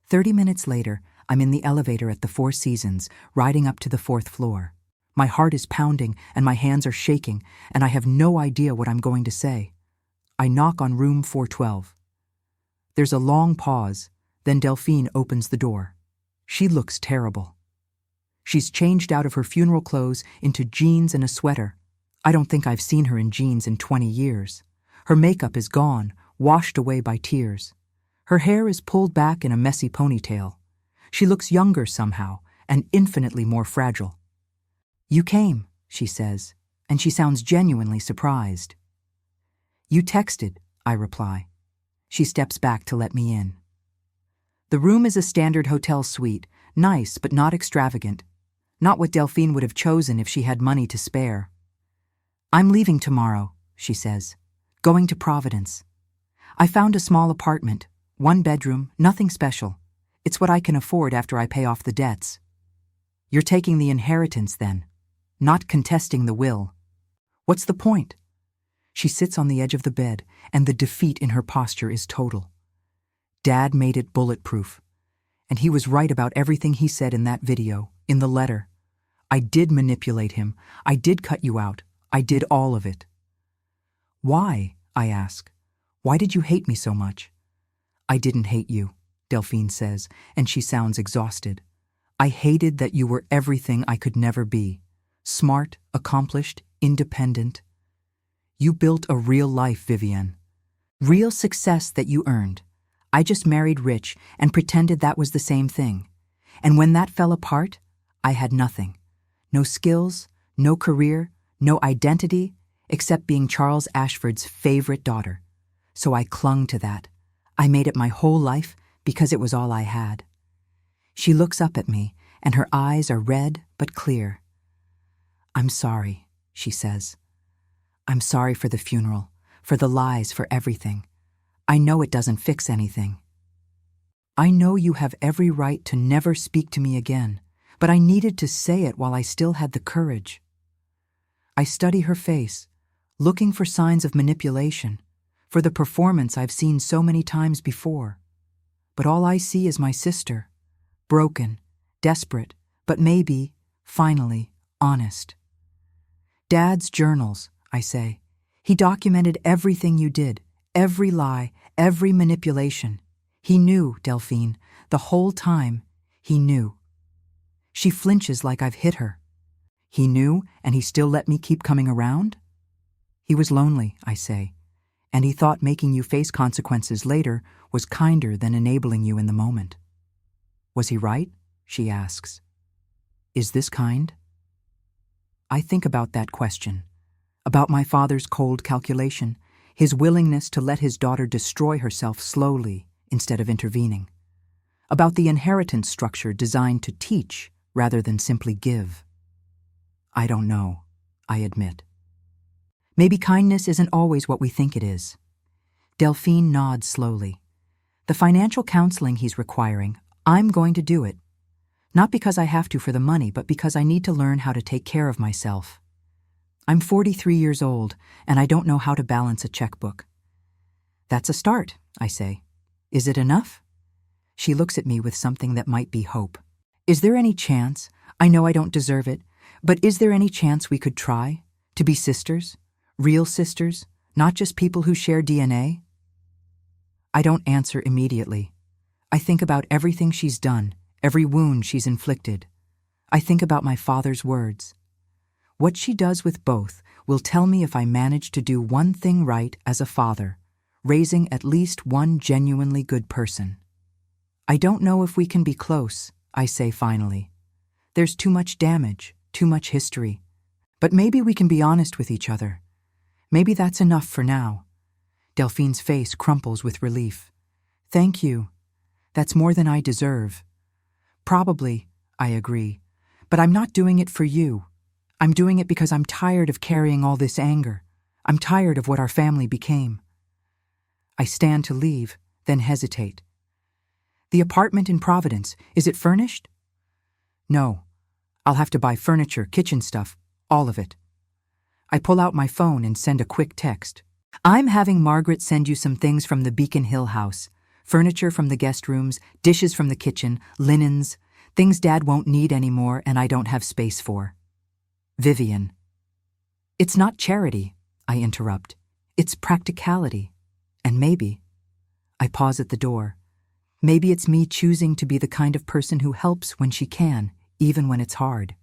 30 minutes later, I'm in the elevator at the Four Seasons, riding up to the 4th floor. My heart is pounding and my hands are shaking, and I have no idea what I'm going to say. I knock on room 412. There's a long pause. Then Delphine opens the door. She looks terrible. She's changed out of her funeral clothes into jeans and a sweater. I don't think I've seen her in jeans in 20 years. Her makeup is gone, washed away by tears. Her hair is pulled back in a messy ponytail. She looks younger somehow, and infinitely more fragile. You came, she says, and she sounds genuinely surprised. You texted, I reply. She steps back to let me in. The room is a standard hotel suite, nice but not extravagant. Not what Delphine would have chosen if she had money to spare. I'm leaving tomorrow, she says. Going to Providence. I found a small apartment, 1 bedroom, nothing special. It's what I can afford after I pay off the debts. You're taking the inheritance then, not contesting the will. What's the point? She sits on the edge of the bed, and the defeat in her posture is total. Dad made it bulletproof. And he was right about everything he said in that video, in the letter. I did manipulate him. I did cut you out. I did all of it. Why? I ask. Why did you hate me so much? I didn't hate you, Delphine says, and she sounds exhausted. I hated that you were everything I could never be. Smart, accomplished, independent. You built a real life, Vivienne. Real success that you earned. I just married rich and pretended that was the same thing. And when that fell apart, I had nothing. No skills, no career, no identity, except being Charles Ashford's favorite daughter. So I clung to that. I made it my whole life because it was all I had. She looks up at me, and her eyes are red but clear. I'm sorry, she says. I'm sorry for the funeral, for the lies, for everything. I know it doesn't fix anything. I know you have every right to never speak to me again, but I needed to say it while I still had the courage. I study her face, looking for signs of manipulation, for the performance I've seen so many times before. But all I see is my sister, broken, desperate, but maybe, finally, honest. Dad's journals, I say. He documented everything you did, every lie, every manipulation. He knew, Delphine, the whole time, he knew. She flinches like I've hit her. He knew, and he still let me keep coming around? He was lonely, I say, and he thought making you face consequences later was kinder than enabling you in the moment. Was he right? She asks. Is this kind? I think about that question, about my father's cold calculation, his willingness to let his daughter destroy herself slowly instead of intervening, about the inheritance structure designed to teach rather than simply give. I don't know, I admit. Maybe kindness isn't always what we think it is. Delphine nods slowly. The financial counseling he's requiring, I'm going to do it. Not because I have to for the money, but because I need to learn how to take care of myself. I'm 43 years old, and I don't know how to balance a checkbook. That's a start, I say. Is it enough? She looks at me with something that might be hope. Is there any chance? I know I don't deserve it, but is there any chance we could try to be sisters? Real sisters, not just people who share DNA? I don't answer immediately. I think about everything she's done, every wound she's inflicted. I think about my father's words. What she does with both will tell me if I manage to do one thing right as a father, raising at least one genuinely good person. I don't know if we can be close, I say finally. There's too much damage, too much history. But maybe we can be honest with each other. Maybe that's enough for now. Delphine's face crumples with relief. Thank you. That's more than I deserve. Probably, I agree. But I'm not doing it for you. I'm doing it because I'm tired of carrying all this anger. I'm tired of what our family became. I stand to leave, then hesitate. The apartment in Providence, is it furnished? No. I'll have to buy furniture, kitchen stuff, all of it. I pull out my phone and send a quick text. I'm having Margaret send you some things from the Beacon Hill house. Furniture from the guest rooms, dishes from the kitchen, linens, things Dad won't need anymore and I don't have space for. Vivian. It's not charity, I interrupt. It's practicality. And maybe, I pause at the door, maybe it's me choosing to be the kind of person who helps when she can, even when it's hard.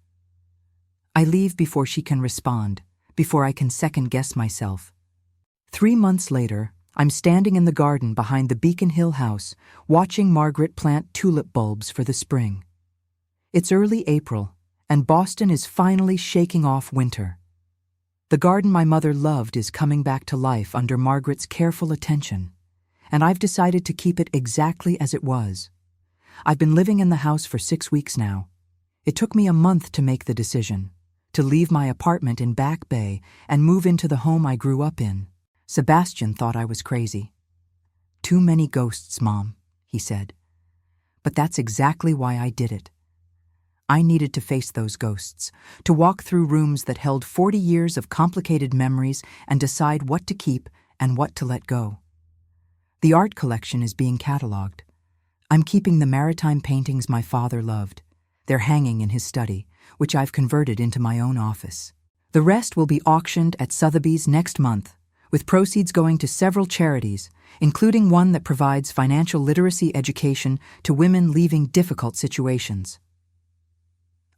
I leave before she can respond, before I can second-guess myself. 3 months later, I'm standing in the garden behind the Beacon Hill house, watching Margaret plant tulip bulbs for the spring. It's early April, and Boston is finally shaking off winter. The garden my mother loved is coming back to life under Margaret's careful attention, and I've decided to keep it exactly as it was. I've been living in the house for 6 weeks now. It took me a month to make the decision, to leave my apartment in Back Bay and move into the home I grew up in. Sebastian thought I was crazy. Too many ghosts, Mom, he said. But that's exactly why I did it. I needed to face those ghosts, to walk through rooms that held 40 years of complicated memories and decide what to keep and what to let go. The art collection is being cataloged. I'm keeping the maritime paintings my father loved. They're hanging in his study, which I've converted into my own office. The rest will be auctioned at Sotheby's next month, with proceeds going to several charities, including one that provides financial literacy education to women leaving difficult situations.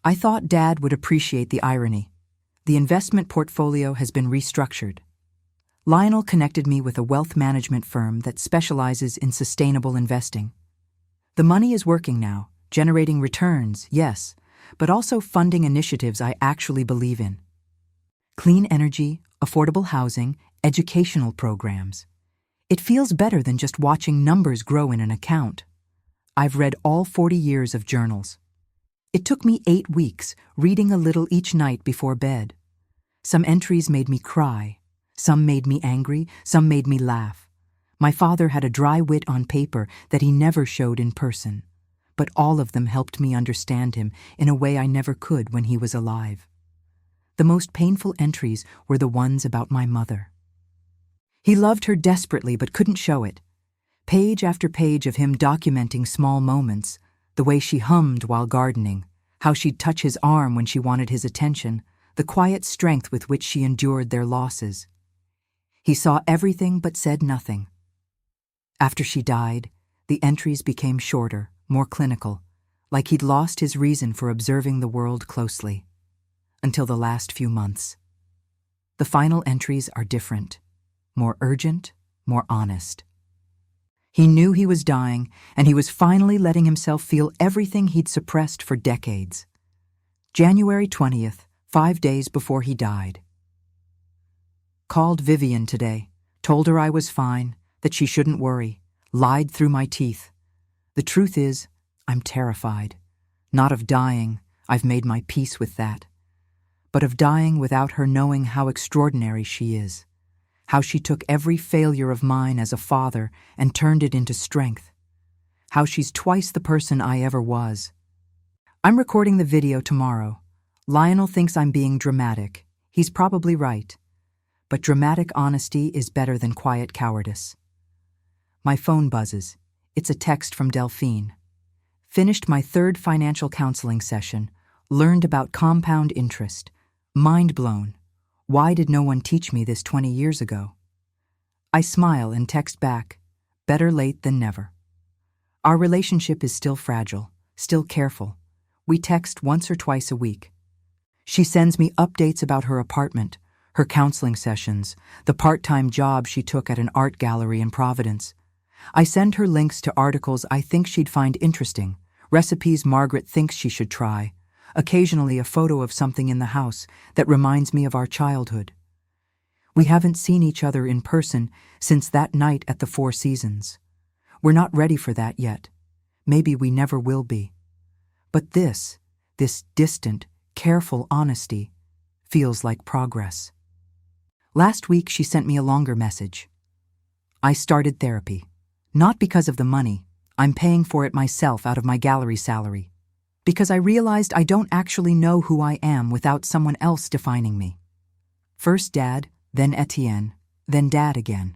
I thought Dad would appreciate the irony. The investment portfolio has been restructured. Lionel connected me with a wealth management firm that specializes in sustainable investing. The money is working now, generating returns, yes, but also funding initiatives I actually believe in. Clean energy, affordable housing, educational programs. It feels better than just watching numbers grow in an account. I've read all 40 years of journals. It took me 8 weeks, reading a little each night before bed. Some entries made me cry. Some made me angry. Some made me laugh. My father had a dry wit on paper that he never showed in person, but all of them helped me understand him in a way I never could when he was alive. The most painful entries were the ones about my mother. He loved her desperately but couldn't show it. Page after page of him documenting small moments, the way she hummed while gardening, how she'd touch his arm when she wanted his attention, the quiet strength with which she endured their losses. He saw everything but said nothing. After she died, the entries became shorter, more clinical, like he'd lost his reason for observing the world closely. Until the last few months. The final entries are different, more urgent, more honest. He knew he was dying, and he was finally letting himself feel everything he'd suppressed for decades. January 20th, 5 days before he died. Called Vivian today, told her I was fine, that she shouldn't worry, lied through my teeth. The truth is, I'm terrified. Not of dying, I've made my peace with that, but of dying without her knowing how extraordinary she is, how she took every failure of mine as a father and turned it into strength, how she's twice the person I ever was. I'm recording the video tomorrow. Lionel thinks I'm being dramatic. He's probably right. But dramatic honesty is better than quiet cowardice. My phone buzzes. It's a text from Delphine. Finished my 3rd financial counseling session. Learned about compound interest. Mind blown. Why did no one teach me this 20 years ago? I smile and text back. Better late than never. Our relationship is still fragile, still careful. We text once or twice a week. She sends me updates about her apartment, her counseling sessions, the part-time job she took at an art gallery in Providence. I send her links to articles I think she'd find interesting, recipes Margaret thinks she should try, occasionally a photo of something in the house that reminds me of our childhood. We haven't seen each other in person since that night at the Four Seasons. We're not ready for that yet. Maybe we never will be. But this distant, careful honesty feels like progress. Last week, she sent me a longer message. I started therapy. Not because of the money. I'm paying for it myself out of my gallery salary. Because I realized I don't actually know who I am without someone else defining me. First Dad, then Etienne, then Dad again.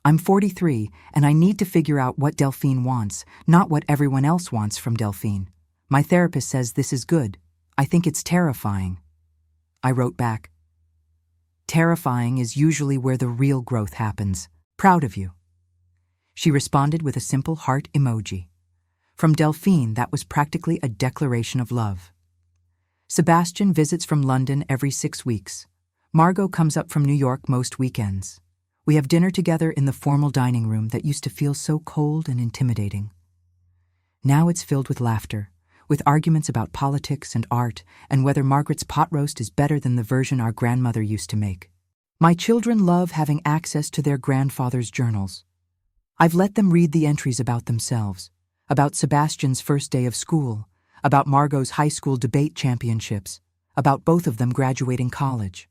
I'm 43, and I need to figure out what Delphine wants, not what everyone else wants from Delphine. My therapist says this is good. I think it's terrifying. I wrote back, terrifying is usually where the real growth happens. Proud of you. She responded with a simple heart emoji. From Delphine, that was practically a declaration of love. Sebastian visits from London every 6 weeks. Margot comes up from New York most weekends. We have dinner together in the formal dining room that used to feel so cold and intimidating. Now it's filled with laughter, with arguments about politics and art and whether Margaret's pot roast is better than the version our grandmother used to make. My children love having access to their grandfather's journals. I've let them read the entries about themselves, about Sebastian's first day of school, about Margot's high school debate championships, about both of them graduating college.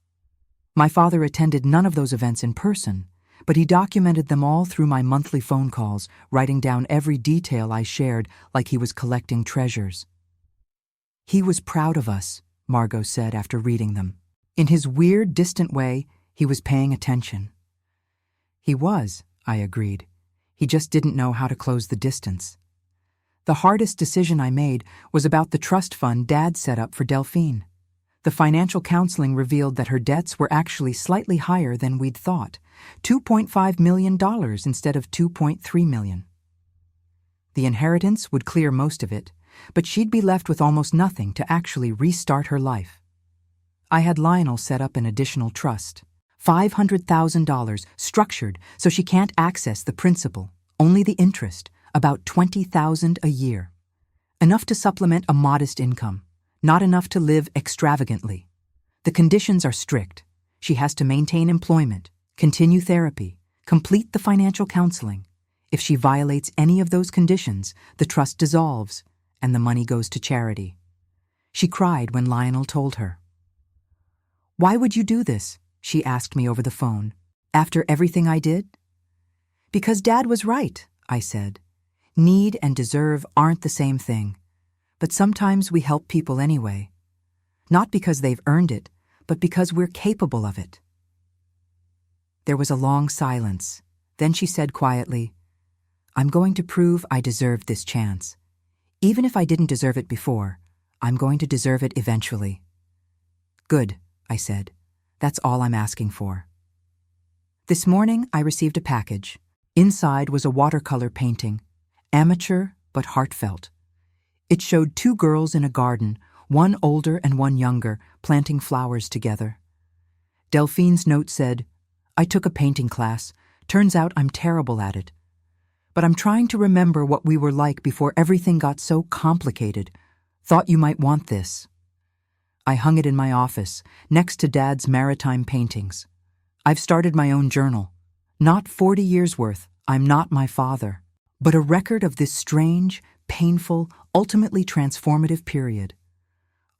My father attended none of those events in person, but he documented them all through my monthly phone calls, writing down every detail I shared like he was collecting treasures. He was proud of us, Margot said after reading them. In his weird, distant way, he was paying attention. He was, I agreed. He just didn't know how to close the distance. The hardest decision I made was about the trust fund Dad set up for Delphine. The financial counseling revealed that her debts were actually slightly higher than we'd thought, $2.5 million instead of $2.3 million. The inheritance would clear most of it, but she'd be left with almost nothing to actually restart her life. I had Lionel set up an additional trust, $500,000, structured so she can't access the principal, only the interest, about $20,000 a year. Enough to supplement a modest income. Not enough to live extravagantly. The conditions are strict. She has to maintain employment, continue therapy, complete the financial counseling. If she violates any of those conditions, the trust dissolves, and the money goes to charity. She cried when Lionel told her. Why would you do this? She asked me over the phone. After everything I did? Because Dad was right, I said. Need and deserve aren't the same thing. But sometimes we help people anyway. Not because they've earned it, but because we're capable of it. There was a long silence. Then she said quietly, I'm going to prove I deserved this chance. Even if I didn't deserve it before, I'm going to deserve it eventually. Good, I said. That's all I'm asking for. This morning, I received a package. Inside was a watercolor painting, amateur but heartfelt. It showed 2 girls in a garden, one older and one younger, planting flowers together. Delphine's note said, I took a painting class, Turns out I'm terrible at it. But I'm trying to remember what we were like before everything got so complicated. Thought you might want this. I hung it in my office, next to Dad's maritime paintings. I've started my own journal. Not 40 years worth, I'm not my father, but a record of this strange, painful, ultimately transformative period.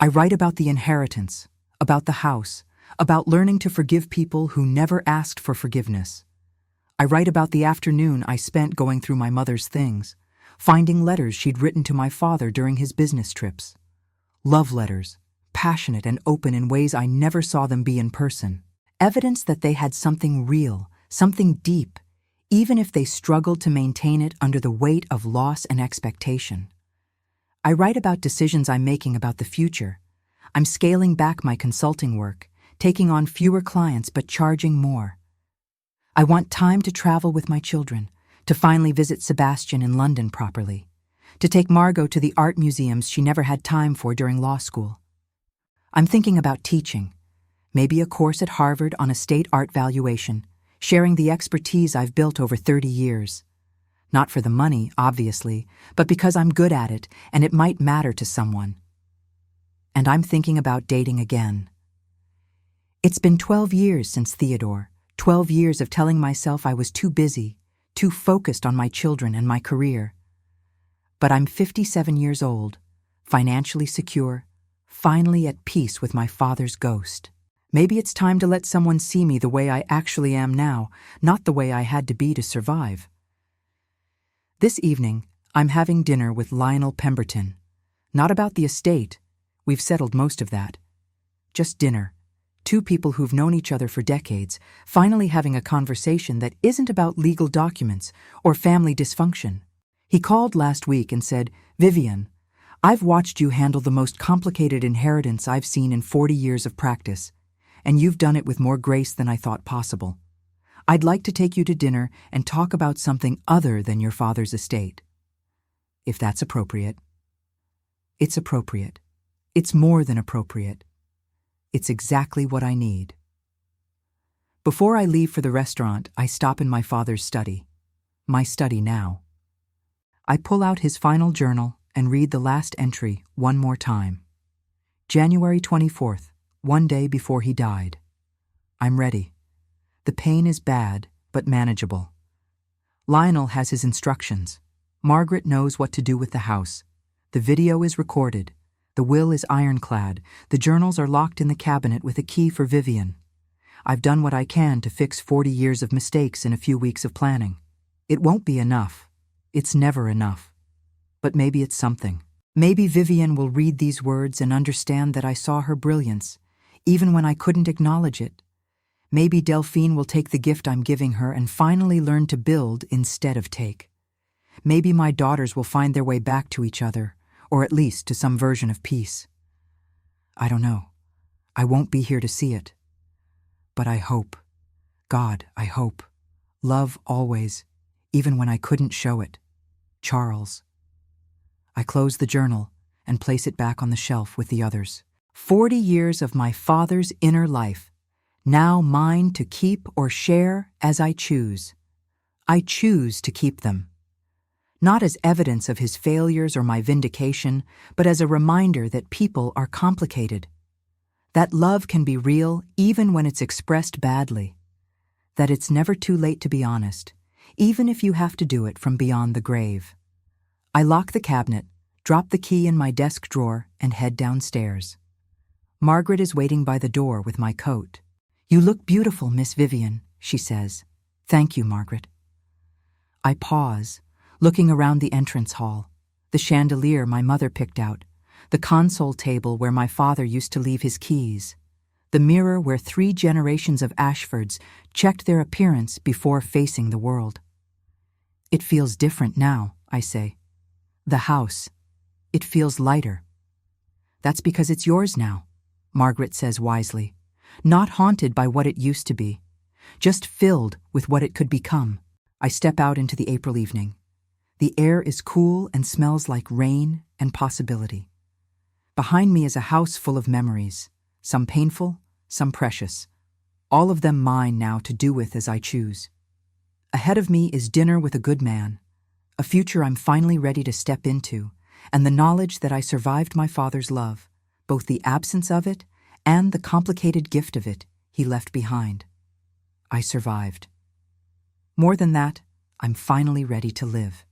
I write about the inheritance, about the house, about learning to forgive people who never asked for forgiveness. I write about the afternoon I spent going through my mother's things, finding letters she'd written to my father during his business trips. Love letters, passionate and open in ways I never saw them be in person. Evidence that they had something real, something deep, even if they struggled to maintain it under the weight of loss and expectation. I write about decisions I'm making about the future. I'm scaling back my consulting work, taking on fewer clients but charging more. I want time to travel with my children, to finally visit Sebastian in London properly, to take Margot to the art museums she never had time for during law school. I'm thinking about teaching, maybe a course at Harvard on estate art valuation, sharing the expertise I've built over 30 years. Not for the money, obviously, but because I'm good at it and it might matter to someone. And I'm thinking about dating again. It's been 12 years since Theodore, 12 years of telling myself I was too busy, too focused on my children and my career. But I'm 57 years old, financially secure, finally at peace with my father's ghost. Maybe it's time to let someone see me the way I actually am now, not the way I had to be to survive. This evening, I'm having dinner with Lionel Pemberton. Not about the estate. We've settled most of that. Just dinner. Two people who've known each other for decades, finally having a conversation that isn't about legal documents or family dysfunction. He called last week and said, "Vivian, I've watched you handle the most complicated inheritance I've seen in 40 years of practice, and you've done it with more grace than I thought possible. I'd like to take you to dinner and talk about something other than your father's estate." If that's appropriate. It's appropriate. It's more than appropriate. It's exactly what I need. Before I leave for the restaurant, I stop in my father's study. My study now. I pull out his final journal and read the last entry one more time. January 24th, one day before he died. I'm ready. The pain is bad, but manageable. Lionel has his instructions. Margaret knows what to do with the house. The video is recorded. The will is ironclad. The journals are locked in the cabinet with a key for Vivian. I've done what I can to fix 40 years of mistakes in a few weeks of planning. It won't be enough. It's never enough. But maybe it's something. Maybe Vivian will read these words and understand that I saw her brilliance, even when I couldn't acknowledge it. Maybe Delphine will take the gift I'm giving her and finally learn to build instead of take. Maybe my daughters will find their way back to each other, or at least to some version of peace. I don't know. I won't be here to see it. But I hope. God, I hope. Love always, even when I couldn't show it. Charles. I close the journal and place it back on the shelf with the others. 40 years of my father's inner life, now mine to keep or share as I choose. I choose to keep them. Not as evidence of his failures or my vindication, but as a reminder that people are complicated. That love can be real even when it's expressed badly. That it's never too late to be honest, even if you have to do it from beyond the grave. I lock the cabinet, drop the key in my desk drawer, and head downstairs. Margaret is waiting by the door with my coat. "You look beautiful, Miss Vivian," she says. "Thank you, Margaret." I pause, looking around the entrance hall, the chandelier my mother picked out, the console table where my father used to leave his keys, the mirror where 3 generations of Ashfords checked their appearance before facing the world. "It feels different now," I say. "The house. It feels lighter." "That's because it's yours now," Margaret says wisely, "not haunted by what it used to be, just filled with what it could become." I step out into the April evening. The air is cool and smells like rain and possibility. Behind me is a house full of memories, some painful, some precious, all of them mine now to do with as I choose. Ahead of me is dinner with a good man, a future I'm finally ready to step into, and the knowledge that I survived my father's love, both the absence of it and the complicated gift of it he left behind. I survived. More than that, I'm finally ready to live.